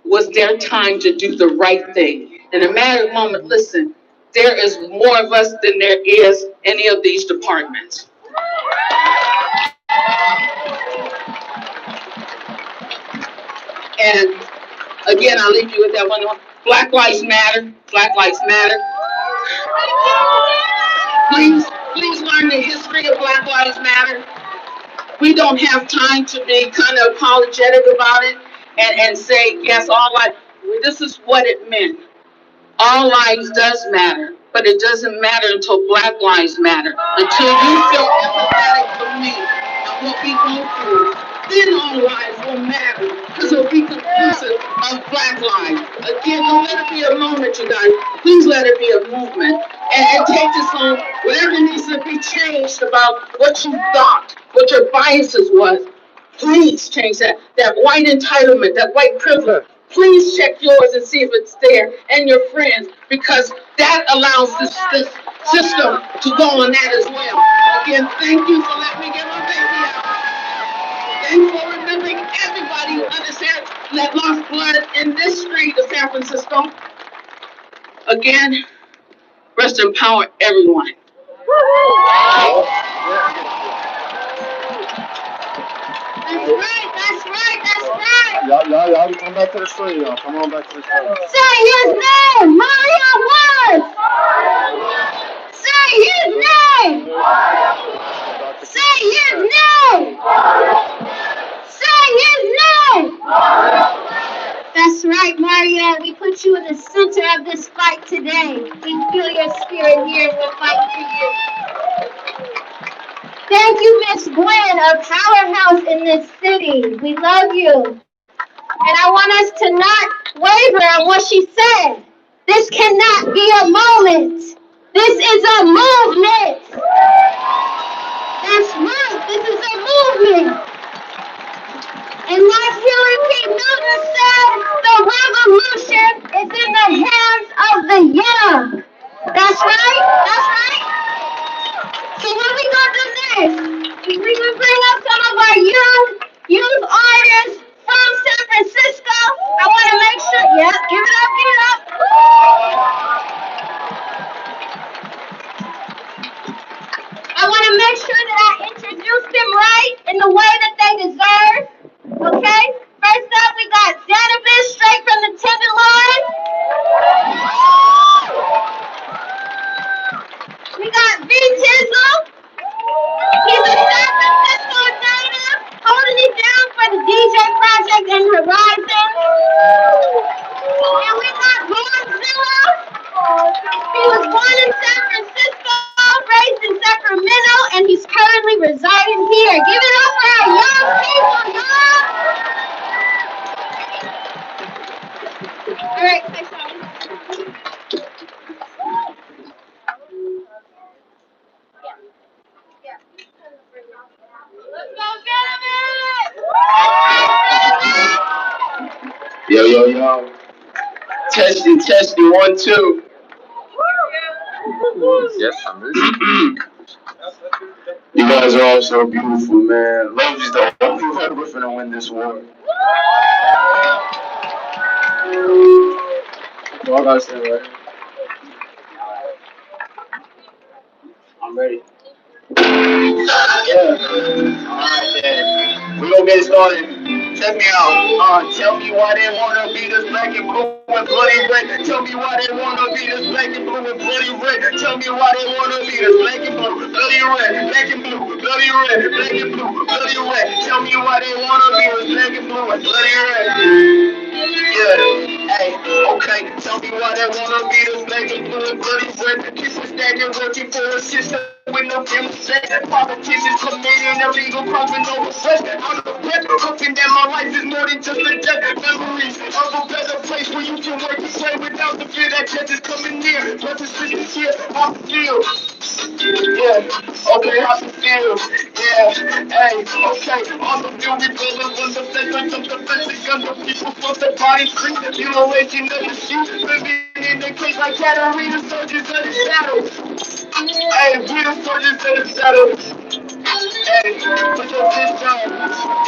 was their time to do the right thing. In a matter of moment, listen, there is more of us than there is any of these departments. And again, I'll leave you with that one. Black Lives Matter. Black Lives Matter. Please learn the history of Black Lives Matter. We don't have time to be kind of apologetic about it and say, yes, all lives. This is what it meant. All lives does matter, but it doesn't matter until Black Lives Matter. Until you feel empathetic for me and what we go through, then all lives will matter because it'll be conclusive of Black lives. Again, don't let it be a moment, you guys. Please let it be a movement. And take this on whatever needs to be changed about what you thought, what your biases was. Please change that. That white entitlement, that white privilege. Please check yours and see if it's there and your friends, because that allows this system to go on that as well. Again, thank you for letting me get my baby out. Thanks for remembering everybody who understands that lost blood in this street of San Francisco. Again, rest in power, everyone. That's right. Y'all come back to the screen, y'all. Come on back to the screen. Say his name, Mario Woods. Say his name. Say his name. Say his name. That's right, Mario. We put you in the center of this fight today. We feel your spirit here and we're fighting for you. Thank you, Miss Gwen, a powerhouse in this city. We love you. And I want us to not waver on what she said. This cannot be a moment. This is a movement. That's right. This is a movement. And like Hillary P. Milton said, the revolution is in the hands of the young. That's right. That's right. So what we gonna do next? We gonna bring up some of our youth artists from San Francisco. I want to make sure. Yep, give it up. I want to make sure that I introduce them right in the way that they deserve. Okay? First up, we got Xanabis straight from the Tenderloin. We got V Tizzle. He's a San Francisco native, holding it down for the DJ Project and Horizon. And we got Godzilla. He was born in San Francisco, raised in Sacramento, and he's currently residing here. Give it up for our young people, y'all. All right, say something. Let's go get him! Yo. Testing, 1, 2. Yes, I'm listening. You guys are all so beautiful, man. Love is the only way we're finna win this war. Well, I gotta say right. I'm ready. Yeah. Alright then. We gonna get started. Check me out. Tell me why they wanna beat us black and blue and bloody red. Tell me why they wanna beat us black and blue and bloody red. Tell me why they wanna beat us black and blue, bloody red, black and blue, bloody red, black and blue, bloody red. Tell me why they wanna beat us black and blue and bloody red. Yeah, hey, okay. Tell me why they wanna beat us black and blue and bloody red. Keep us stacking, working for a system with no demonstration. Politicians committing illegal crimes with no respect. I'm a rep, hoping that my life is more than just a death. Memories of a better place where you can work and play without the fear that death is coming near. But the city's here, how to feel. Yeah, okay, how to feel. Yeah, hey, okay. On the field, we building on the fence, of the fence, gun the people from the body street. Mutilation of the sheep, living in the cage like Katarina, soldiers of the shadows. Hey, we the soldiers of the shadows. Hey, put your fist up.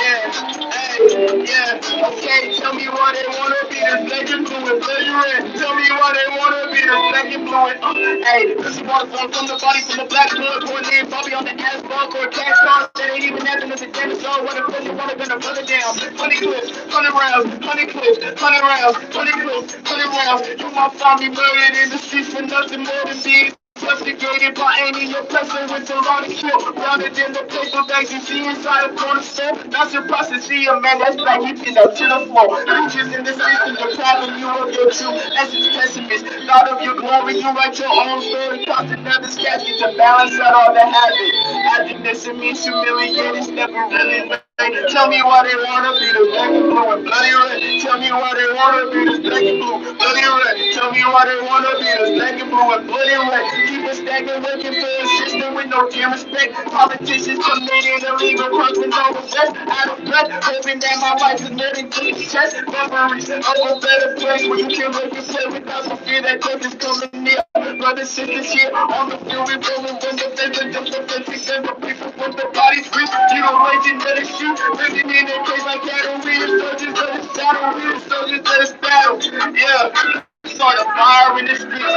Yeah, hey, yeah, okay. Tell me why they wanna be this black and blue and bloody red. Tell me why they wanna be this black and blue and hey, this is one from the body from the black blood going in, Bobby on the asphalt or a cash car that ain't even happening as a damage all. What if you wanna gonna put it down? 20 clips, 100 rounds, 100 clips, 100 rounds, 20 clips, 100 rounds. You might find me murdered in the streets for nothing more than being investigated by any your person with the wrong skill. Rather than the paper bags you see inside a corner store. Not surprised to see a man that's black, he pinned up to the floor. Creatures in the system, the problem you of your true essence pessimist. Thought of your glory, you write your own story. Cost another casket to balance out all the habit. Happiness and means humiliated, it's never really right. Tell me why they wanna be the black and blue and bloody red. Tell me why they wanna be the black and blue, bloody red. Tell me me why they wanna be this black and blue and bloody red. Keep it stacking, working for a system with no damn respect. Politicians committed illegal crimes with no respect. Out of breath, hoping that my life is getting to the chest. Memories of a better place where you can live and play without the fear that death is coming near. Brothers, sisters here on the field, we rolling when the vision of the physics and the people with the bodies free. Generation that is shoot, living in a case like cattle. We the soldiers of this battle, we the soldiers of this battle. Yeah, start a fire in the streets.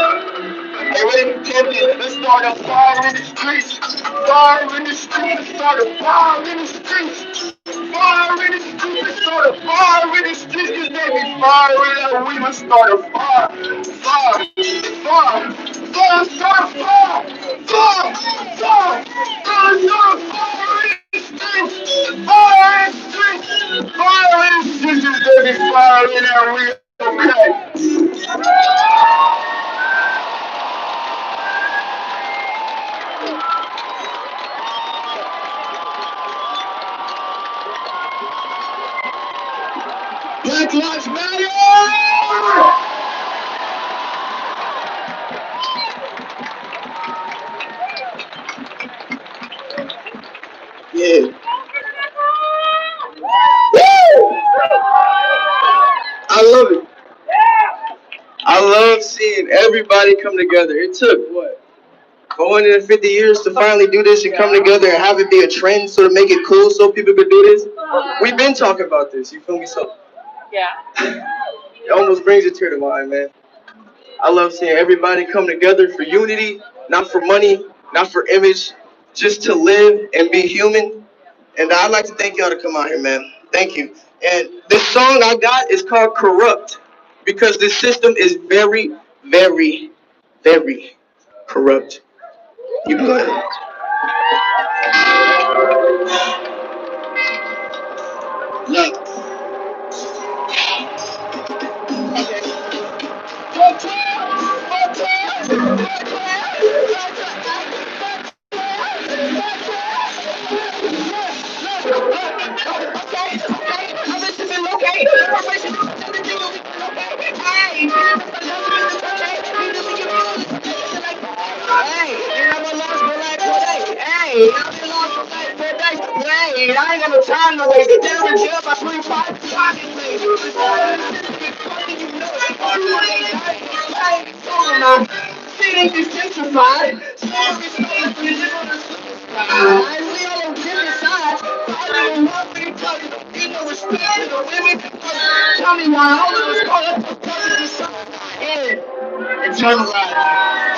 Hey, ready? Champion, let's start a fire in the streets. Fire in the streets, let's start a fire in the streets. Fire in the streets, let's start a fire in the streets. Cause they be firing up, we must start a fire. Fire, fire, fire, start a fire. Fire, fire, fire, start a fire in the streets. Fire in the streets. Fire in the streets, cause they be firing up, we okay. Black Lives Matter! Yeah. Woo! I love it. I love seeing everybody come together. It took what? 450 years to finally do this and come together and have it be a trend so to make it cool so people could do this. We've been talking about this, you feel me? So Yeah. it almost brings a tear to my eye, man. I love seeing everybody come together for unity, not for money, not for image, just to live and be human. And I'd like to thank y'all to come out here, man. Thank you. And this song I got is called Corrupt because this system is very, very, very corrupt. You go ahead. Look. Hey, I ain't got no time to waste. Get in jail by 25 times. Shit ain't just gentrified. And we all on different sides. Fighting and walking each other. Ain't no respect to the women. Tell me why all of us call up the brothers and internalized.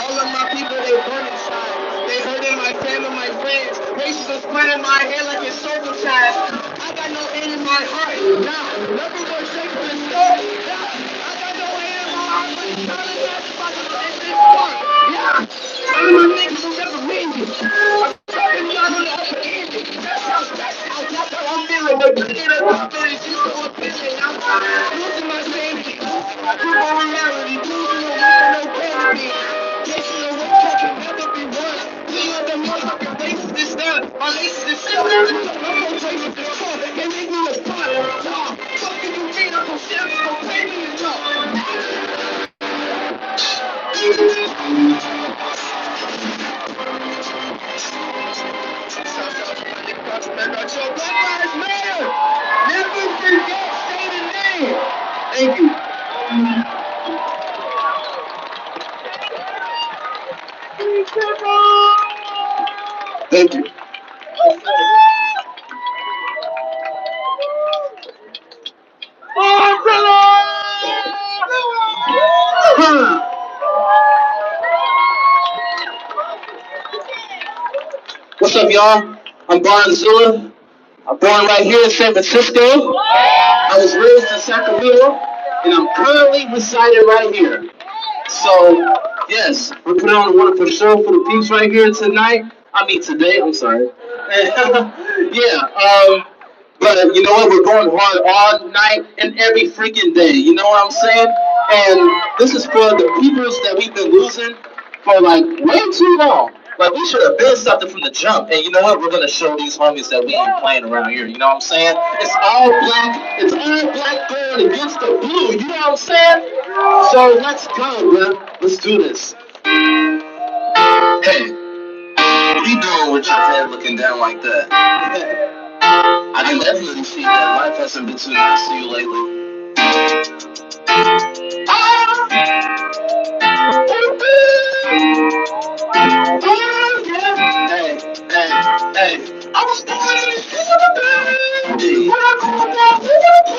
All of my people, they burn inside. They hurting my family, my friends. Racism spreading my hair like it's sober child. I got no hate in my heart. Nah, nothing but shake for the story. Nah, I got no hate in my heart. But it's not enough if I can end this part. Yeah, some of my niggas will never mean me. I'm talking y'all on the upper end. That's how I'm feeling. But you get a confidence, you so opinion. I'm losing my sanity. People reality, losing no clarity. Chasing the way that can never be won. Seeing the motherfucking racist is stuff. My racist is stuff. I'm so racist as fuck. They make me a fun. Dog, fuck you mean? I'm so serious. So pay me to talk. Black Lives Matter. Never forget. Say the name. Thank you. Thank you. What's up, y'all? I'm Barnzilla. I'm born right here in San Francisco. I was raised in Sacramento, and I'm currently residing right here. So, yes, we're putting on a wonderful show for the peeps right here tonight. I mean today, I'm sorry. Yeah, but you know what? We're going hard all night and every freaking day. You know what I'm saying? And this is for the peoples that we've been losing for like way too long. Like we should have been something from the jump. And you know what? We're gonna show these homies that we ain't playing around here. You know what I'm saying? It's all black. It's all black going against the blue. You know what I'm saying? So let's go, bro. Let's do this. Hey, what are you doing with your head looking down like that? I can definitely see that life hasn't been too nice to you lately. Hey, hey, I was born in the streets of the bay. When I grew up, I was a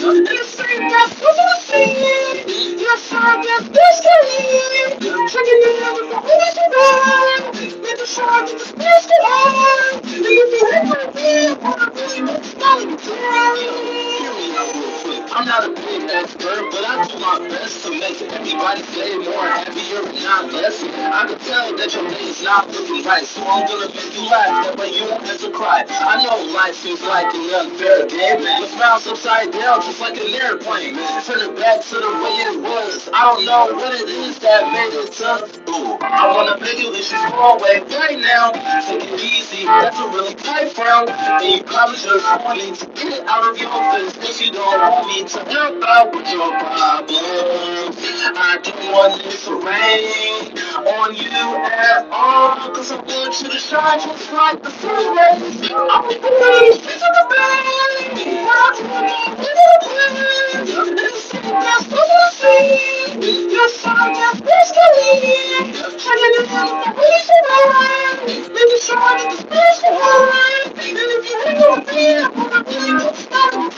in the same that's what I see. Yes, I guess history. Checking it out with the who's around. Making sure I get the space to hide. And if you ever feel, I really don't stop it. Hear me out real quick. I'm not a big expert, but I do my best to make everybody say more happier and not less. I can tell that your day is not looking right, so I'm gonna make you laugh. That way you won't have to cry. I know life seems like an unfair game. Your smile's upside down, just like an airplane. Turn it back to the way it was. I don't know what it is that made it tough. Ooh, I wanna make you wish you go away right now. Take it easy, that's a really tight frown. And you probably just want me to get it out of your face, cause you don't want me to help out with your problems. I don't want this to rain on you at all, cause I want you to shine just like the sun rays. I'm the streets of the bay, where I come in the plane, and the city that's what I see. Yes, I guess history. Checking it out with the reason why. Making sure I get the space to hide. And if you ain't gonna be, I'm gonna be the start of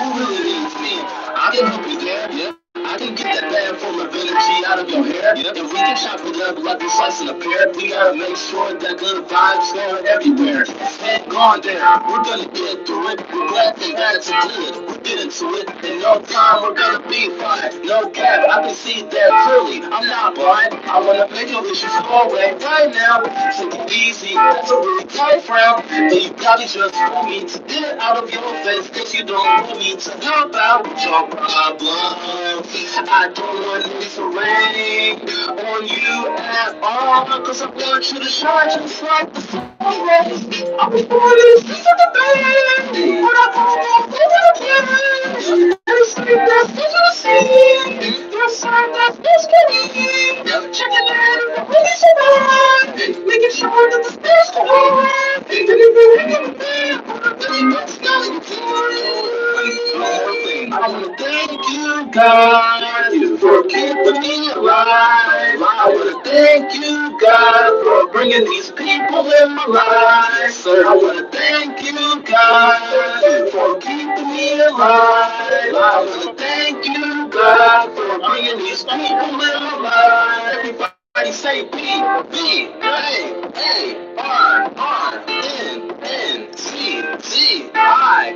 who really needs me? I can help you there, yeah. I can get that bag full of energy out of your hair. Yep. And we can chop it up like we're slicing a pear. We gotta make sure that good vibes go everywhere. Head gone there, we're gonna get through it. We're glad that that's good. We'll get into it. In no time, we're gonna be fine. No cap, I can see that clearly. I'm not blind. I wanna make your issues go away right now. Take it easy, that's a really tight frown. And you probably just want me to get it out of your face, cause you don't want me to help out with your problems. I don't want it to rain on you at all, cause I want you to shine just like the sun rays. I was born in the streets of the bay, when I grew up over the place, and the city that's what I see. Your sign that's history. Checking out the police around, making sure that the space go on. And if you ain't me, I'm really not starting to. I wanna thank you, God, for keeping me alive. I wanna thank you, God, for bringing these people in my life. Sir, I wanna thank you, God, for keeping me alive. I wanna thank you, God, for bringing these people in my life. Everybody say B, B, A, A, R, N, N, C, Z, I,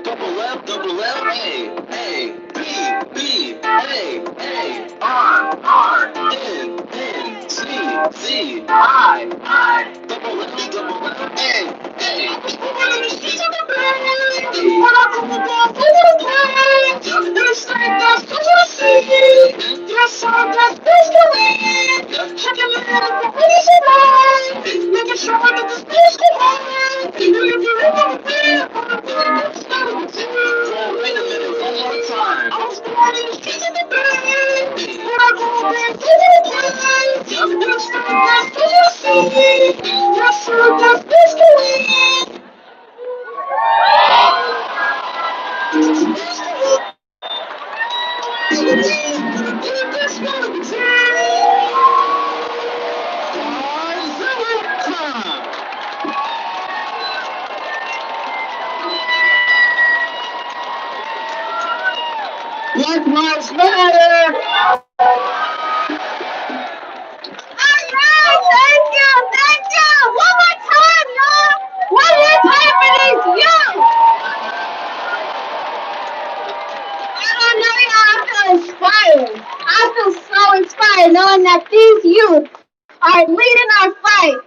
double L, A, B, B, A, R, N, N, C, Z, I, double L, A. We're in the streets of the bay, when I grew up over the place, in the state that's what I see. Yes, I got history. Checking it out the reason why. Making sure that the space go high. And if you ain't gonna be, I'm gonna be the start of the wait a minute, one more time. I was born in the streets of the bay, when I grew up over the place, in the state that's what I see. Yes, I got history. Black Lives Matter! Alright, thank you! One more time, y'all! One more time for these youth! I don't know, y'all, I feel inspired. I feel so inspired knowing that these youth are leading our fight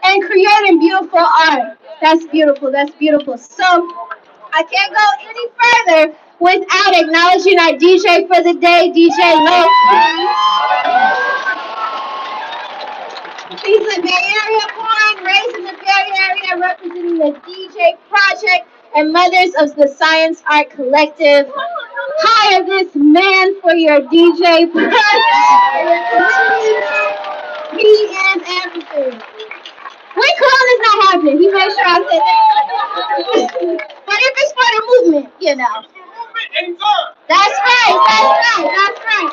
and creating beautiful art. That's beautiful, that's beautiful. So, I can't go any further without acknowledging our DJ for the day, DJ Low. He's a Bay Area born, raised in the Bay Area, representing the DJ Project and Mothers of the Science Art Collective. hire this man for your DJ. He is everything. When Corona's not happening, he made sure I said that. But if it's for the movement, you know. That's right, that's right, that's right.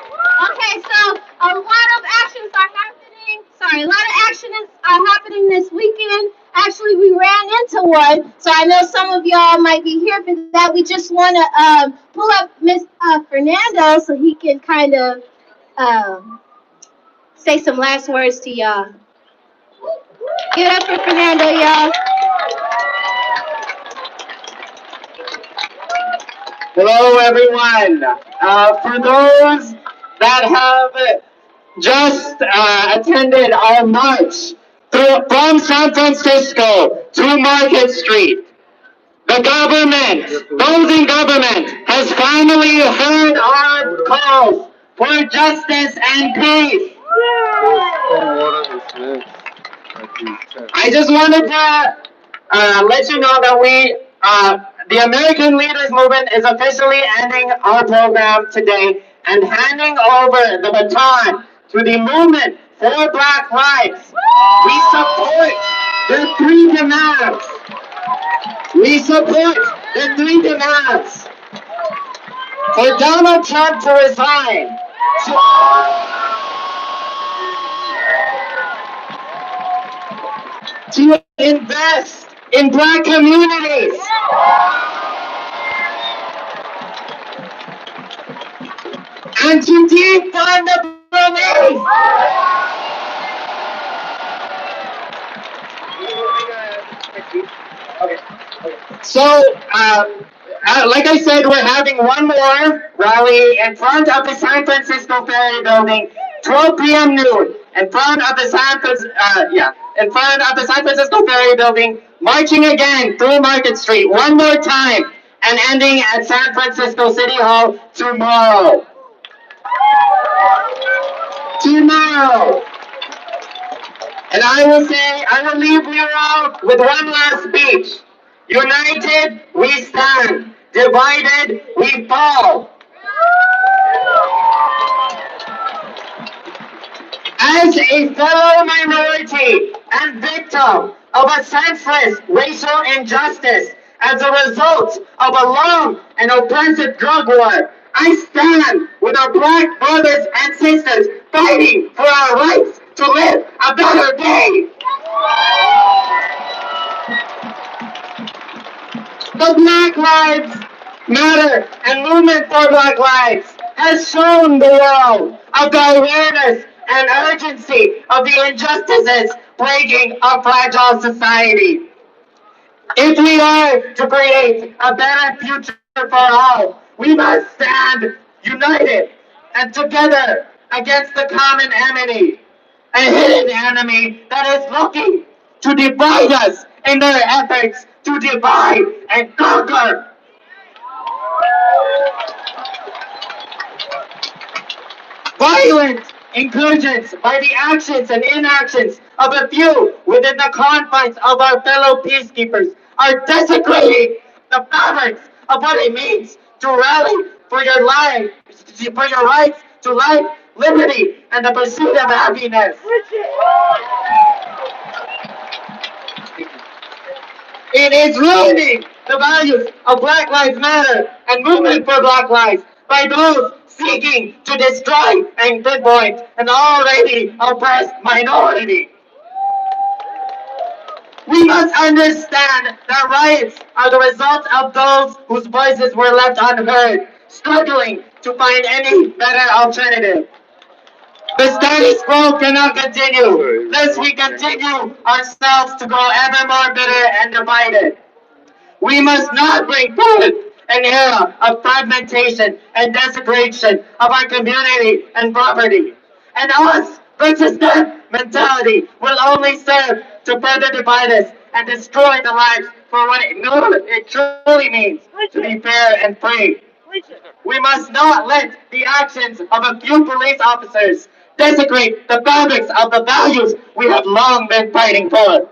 Okay, so a lot of actions are happening. Sorry, a lot of actions are happening this weekend. Actually, we ran into one, so I know some of y'all might be here for that. We just want to pull up Miss Fernando so he can kind of say some last words to y'all. Give it up for Fernando, y'all. Hello, everyone. For those that have just attended our march from San Francisco to Market Street, the government, those in government, has finally heard our calls for justice and peace. I just wanted to let you know that the American Leaders Movement is officially ending our program today and handing over the baton to the movement for Black Lives. We support the three demands. We support the three demands for Donald Trump to resign. To invest in Black communities. And to defund the police. So, like I said, we're having one more rally in front of the San Francisco Ferry Building, 12 p.m. noon, in front of the in front of the San Francisco Ferry Building, marching again through Market Street one more time, and ending at San Francisco City Hall tomorrow. Tomorrow. And I will leave you all with one last speech. United, we stand. Divided, we fall. As a fellow minority and victim of a senseless racial injustice as a result of a long and oppressive drug war, I stand with our Black brothers and sisters fighting for our rights to live a better day. The Black Lives Matter and Movement for Black Lives has shown the world of the awareness and urgency of the injustices plaguing our fragile society. If we are to create a better future for all, we must stand united and together against the common enemy, a hidden enemy that is looking to divide us in their efforts to divide and conquer. Violent incursions by the actions and inactions of a few within the confines of our fellow peacekeepers are desecrating the fabrics of what it means to rally for your life, for your rights to life, liberty, and the pursuit of happiness. It is ruining the values of Black Lives Matter and Movement for Black Lives by those seeking to destroy and pinpoint an already oppressed minority. We must understand that riots are the result of those whose voices were left unheard, struggling to find any better alternative. The status quo cannot continue, lest we continue ourselves to grow ever more bitter and divided. We must not bring forth an era of fragmentation and desecration of our community and property. And us versus them mentality will only serve to further divide us and destroy the lives for what it truly means to be fair and free. We must not let the actions of a few police officers desecrate the fabrics of the values we have long been fighting for.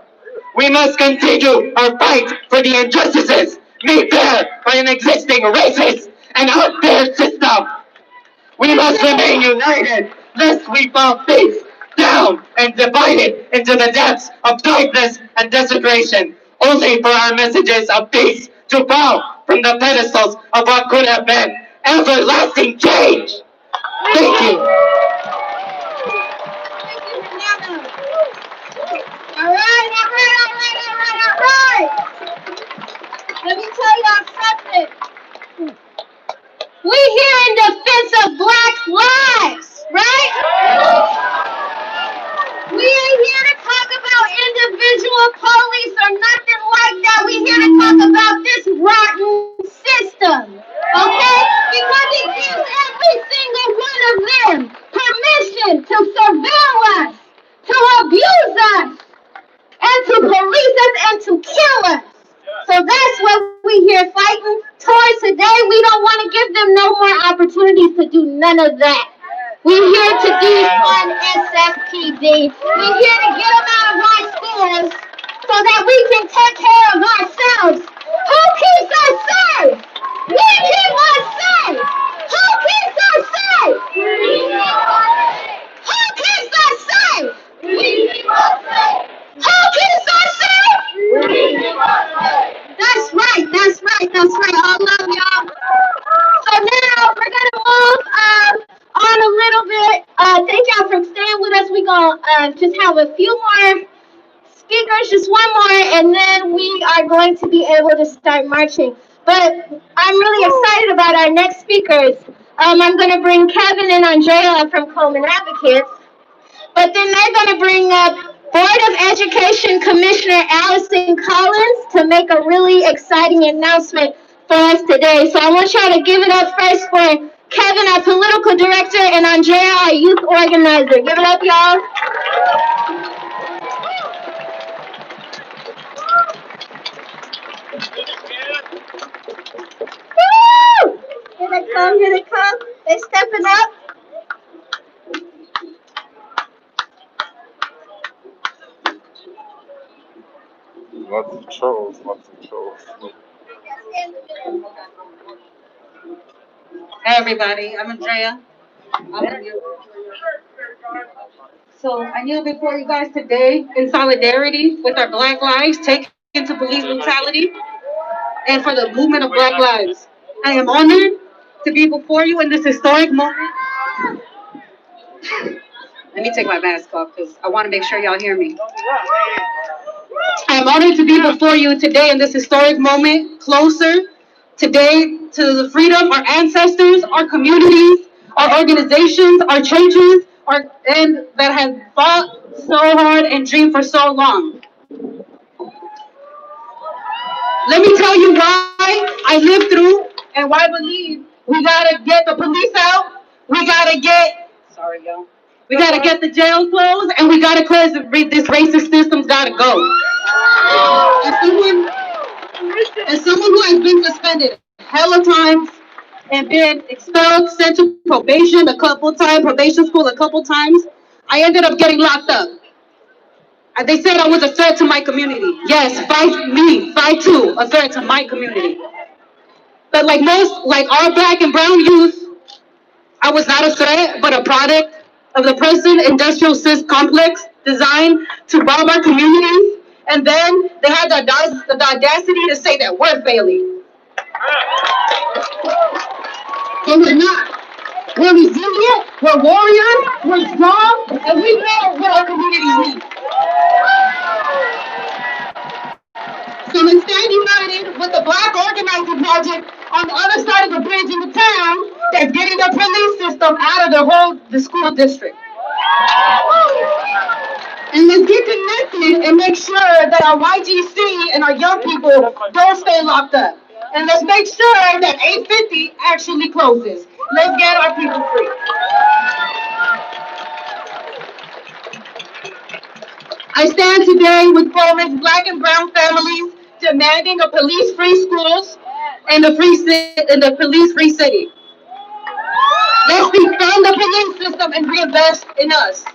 We must continue our fight for the injustices made fair by an existing racist and unfair system. We must remain united, lest we fall face down and divided into the depths of darkness and desecration, only for our messages of peace to fall from the pedestals of what could have been everlasting change. Thank you. All right. Let me tell y'all something. We here in defense of Black lives, right? We ain't here to talk about individual police or nothing like that. We here to talk about this rotten system, okay? Because it gives every single one of them permission to surveil us, to abuse us, and to police us and to kill us. So that's what we here fighting towards today. We don't want to give them no more opportunities to do none of that. We're here to defund SFPD. We're here to get them out of our schools so that we can take care of ourselves. Who keeps us safe? We keep us safe. Who keeps us safe? Who keeps us safe? We keep us safe. Who keeps us safe? We keep us safe. That's right. I love y'all. So now we're gonna move on a little bit. Thank y'all for staying with us. We're gonna just have a few more speakers, just one more, and then we are going to be able to start marching. But I'm really excited about our next speakers. I'm gonna bring Kevin and Andrea from Coleman Advocates. But then they're going to bring up Board of Education Commissioner Allison Collins to make a really exciting announcement for us today. So I want y'all to give it up first for Kevin, our political director, and Andrea, our youth organizer. Give it up, y'all. Woo! Here they come. They're stepping up. Lots of trolls. Hey everybody, I'm Andrea. So I kneel before you guys today in solidarity with our Black lives taken to police brutality and for the movement of Black lives. I am honored to be before you in this historic moment. Let me take my mask off because I want to make sure y'all hear me. I am honored to be before you today in this historic moment, closer today to the freedom our ancestors, our communities, our organizations, our churches, and that have fought so hard and dreamed for so long. Let me tell you why I lived through and why I believe we gotta get the police out. We gotta get the jails closed, and we gotta close this racist system's gotta go. As someone who has been suspended hella times and been expelled, sent to probation school a couple times, I ended up getting locked up. They said I was a threat to my community. Yes, 5'2", a threat to my community. But like all Black and brown youth, I was not a threat, but a product of the prison industrial complex designed to rob our communities. And then they had the audacity to say that we're failing. But we're not. We're resilient, we're warriors, we're strong, and we know what our communities need. So let's stand united with the Black Organizing Project on the other side of the bridge in the town that's getting the police system out of the school district. And let's get connected and make sure that our YGC and our young people don't stay locked up. And let's make sure that 850 actually closes. Let's get our people free. I stand today with Coleman's Black and brown families demanding a police-free schools and a police-free city. Let's defund the police system and reinvest in us.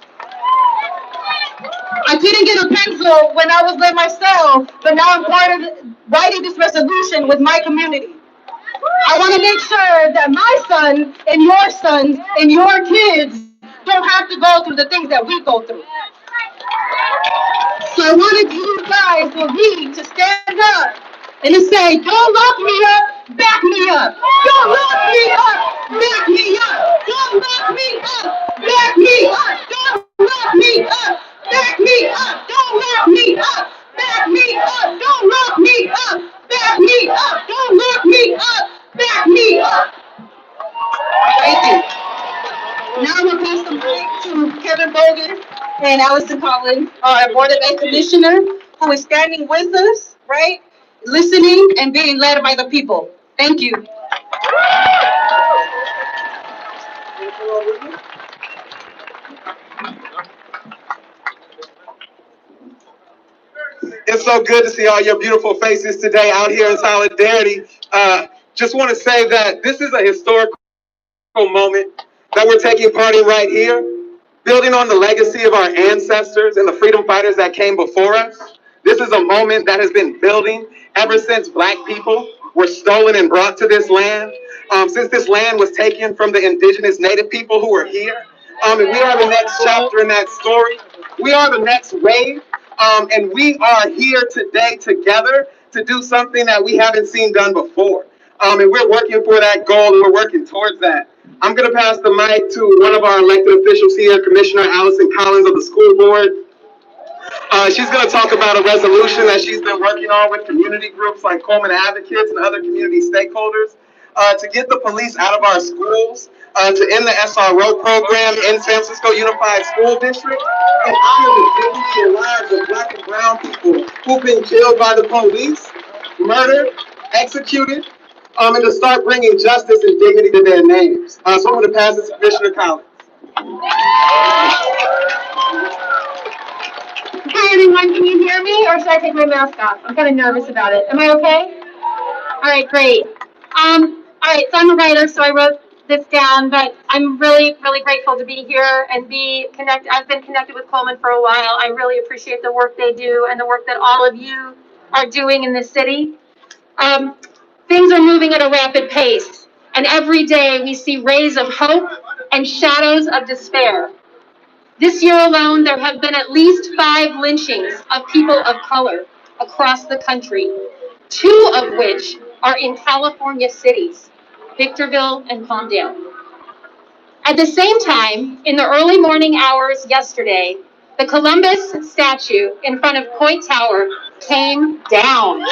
I couldn't get a pencil when I was by myself, but now I'm part of writing this resolution with my community. I want to make sure that my son and your sons and your kids don't have to go through the things that we go through. So I wanted you guys to lead, to stand up and to say, don't lock me up, back me up. Don't lock me up, back me up. Don't lock me up, back me up. Don't lock me up, back me up. Don't lock me up, back me up. Don't lock me up, back me up. Don't lock me up, back me up. Thank you. Now I'm gonna pass the mic to Kevin Bogan and Allison Collins, our Board of Ed Commissioner, who is standing with us, right? Listening and being led by the people. Thank you. It's so good to see all your beautiful faces today out here in solidarity. Just want to say that this is a historical moment that we're taking part in right here, building on the legacy of our ancestors and the freedom fighters that came before us. This is a moment that has been building ever since Black people were stolen and brought to this land, since this land was taken from the indigenous Native people who were here. And we are the next chapter in that story. We are the next wave, and we are here today together to do something that we haven't seen done before. And we're working for that goal, and we're working towards that. I'm going to pass the mic to one of our elected officials here, Commissioner Allison Collins of the school board. She's going to talk about a resolution that she's been working on with community groups like Coleman Advocates and other community stakeholders to get the police out of our schools, to end the SRO program in San Francisco Unified School District, and honor the dignity and lives of Black and brown people who've been killed by the police, murdered, executed, and to start bringing justice and dignity to their names. So I'm going to pass this to Commissioner Collins. Hi everyone, can you hear me or should I take my mask off? I'm kind of nervous about it. Am I okay? All right, great. All right, so I'm a writer, so I wrote this down, but I'm really, really grateful to be here and be connected. I've been connected with Coleman for a while. I really appreciate the work they do and the work that all of you are doing in this city. Things are moving at a rapid pace, and every day we see rays of hope and shadows of despair. This year alone, there have been at least 5 lynchings of people of color across the country, 2 of which are in California cities, Victorville and Palmdale. At the same time, in the early morning hours yesterday, the Columbus statue in front of Coit Tower came down.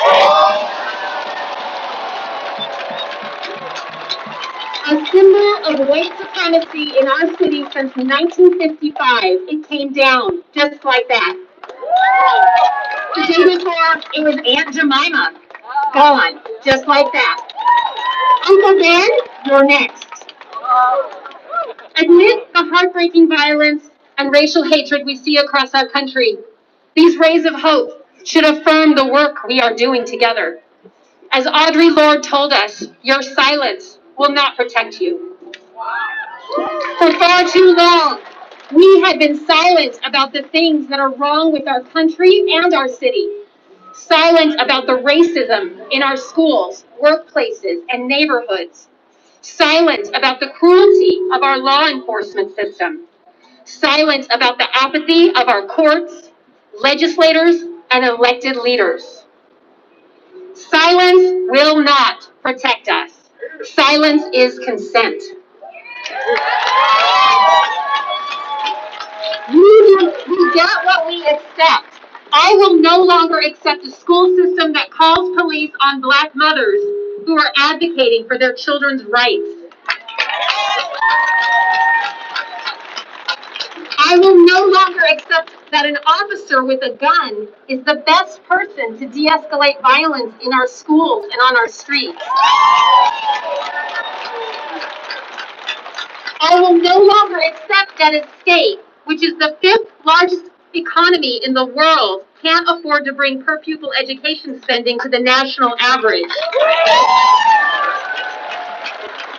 A symbol of white supremacy in our city since 1955. It came down just like that. The day before, it was Aunt Jemima. Gone, just like that. Uncle Ben, you're next. Amidst the heartbreaking violence and racial hatred we see across our country, these rays of hope should affirm the work we are doing together. As Audre Lorde told us, your silence will not protect you. For far too long, we had been silent about the things that are wrong with our country and our city. Silent about the racism in our schools, workplaces, and neighborhoods. Silent about the cruelty of our law enforcement system. Silent about the apathy of our courts, legislators, and elected leaders. Silence will not protect us. Silence is consent. We get what we accept. I will no longer accept a school system that calls police on Black mothers who are advocating for their children's rights. I will no longer accept that an officer with a gun is the best person to de-escalate violence in our schools and on our streets. I will no longer accept that a state, which is the 5th largest economy in the world, can't afford to bring per pupil education spending to the national average.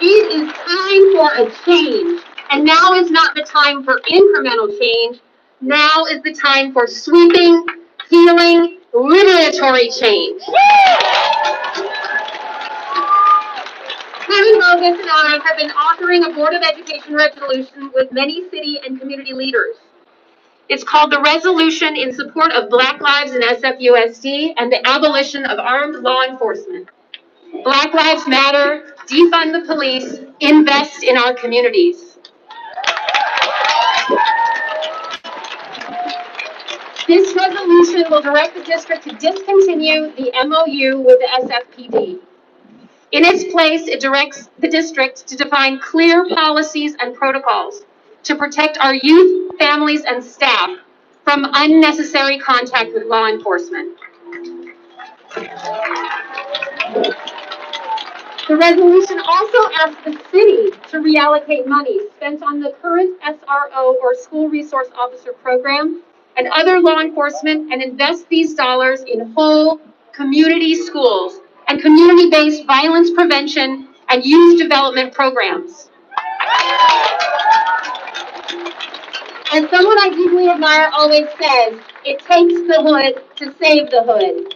It is time for a change, and now is not the time for incremental change. Now is the time for sweeping, healing, liberatory change. Councilwoman Bogus and I have been authoring a Board of Education resolution with many city and community leaders. It's called the Resolution in Support of Black Lives in SFUSD and the Abolition of Armed Law Enforcement. Black Lives Matter, defund the police, invest in our communities. This resolution will direct the district to discontinue the MOU with the SFPD. In its place, it directs the district to define clear policies and protocols to protect our youth, families, and staff from unnecessary contact with law enforcement. The resolution also asks the city to reallocate money spent on the current SRO or School Resource Officer program and other law enforcement and invest these dollars in whole community schools and community-based violence prevention and youth development programs. As someone I deeply admire always says, it takes the hood to save the hood.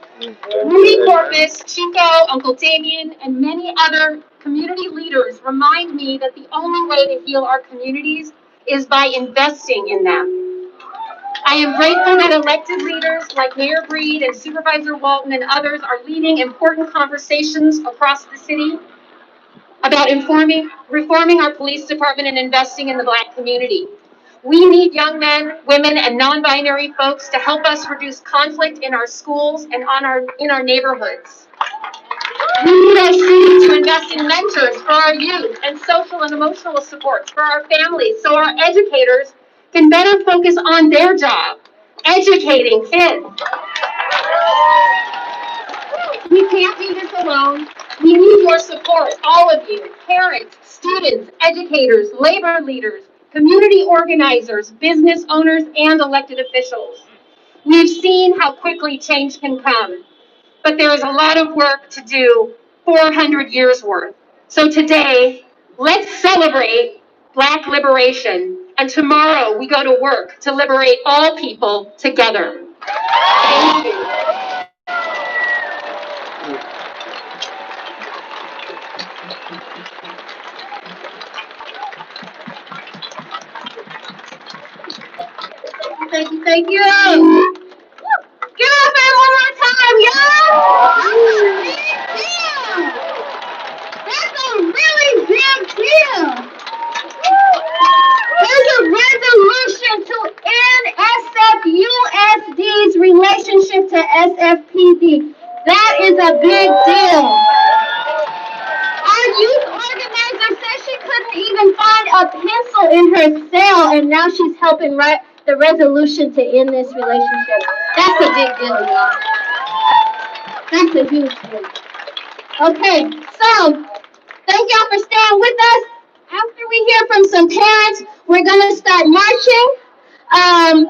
Rudy Corpus, Chico, Uncle Damien, and many other community leaders remind me that the only way to heal our communities is by investing in them. I am grateful that elected leaders like Mayor Breed and Supervisor Walton and others are leading important conversations across the city about reforming our police department and investing in the Black community. We need young men, women, and non-binary folks to help us reduce conflict in our schools and in our neighborhoods. We need our city to invest in mentors for our youth and social and emotional supports for our families so our educators can better focus on their job, educating kids. We can't do this alone. We need your support, all of you, parents, students, educators, labor leaders, community organizers, business owners, and elected officials. We've seen how quickly change can come, but there is a lot of work to do, 400 years worth. So today, let's celebrate Black liberation, and tomorrow we go to work to liberate all people together. Thank you. Thank you, thank you. Give it up one more time, y'all. That's a big deal. That's a really big deal. There's a resolution to end SFUSD's relationship to SFPD. That is a big deal. Our youth organizer said she couldn't even find a pencil in her cell, and now she's helping write the resolution to end this relationship. That's a big deal, y'all. That's a huge deal. Okay, so thank y'all for staying with us. After we hear from some parents, we're gonna start marching.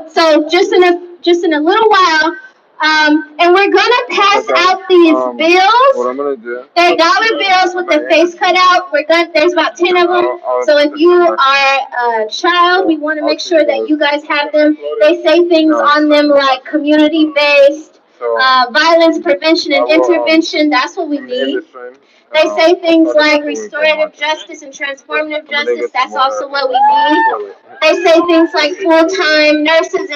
So just in a little while, and we're gonna pass out these bills. What I'm gonna do? They're dollar bills with the face cut out. There's about 10 of them. So if you are a child, we want to make sure that you guys have them. They say things on them like community-based, violence prevention and intervention. That's what we need. They say things like restorative justice and transformative justice. That's also what we need. They say things like full-time nurses and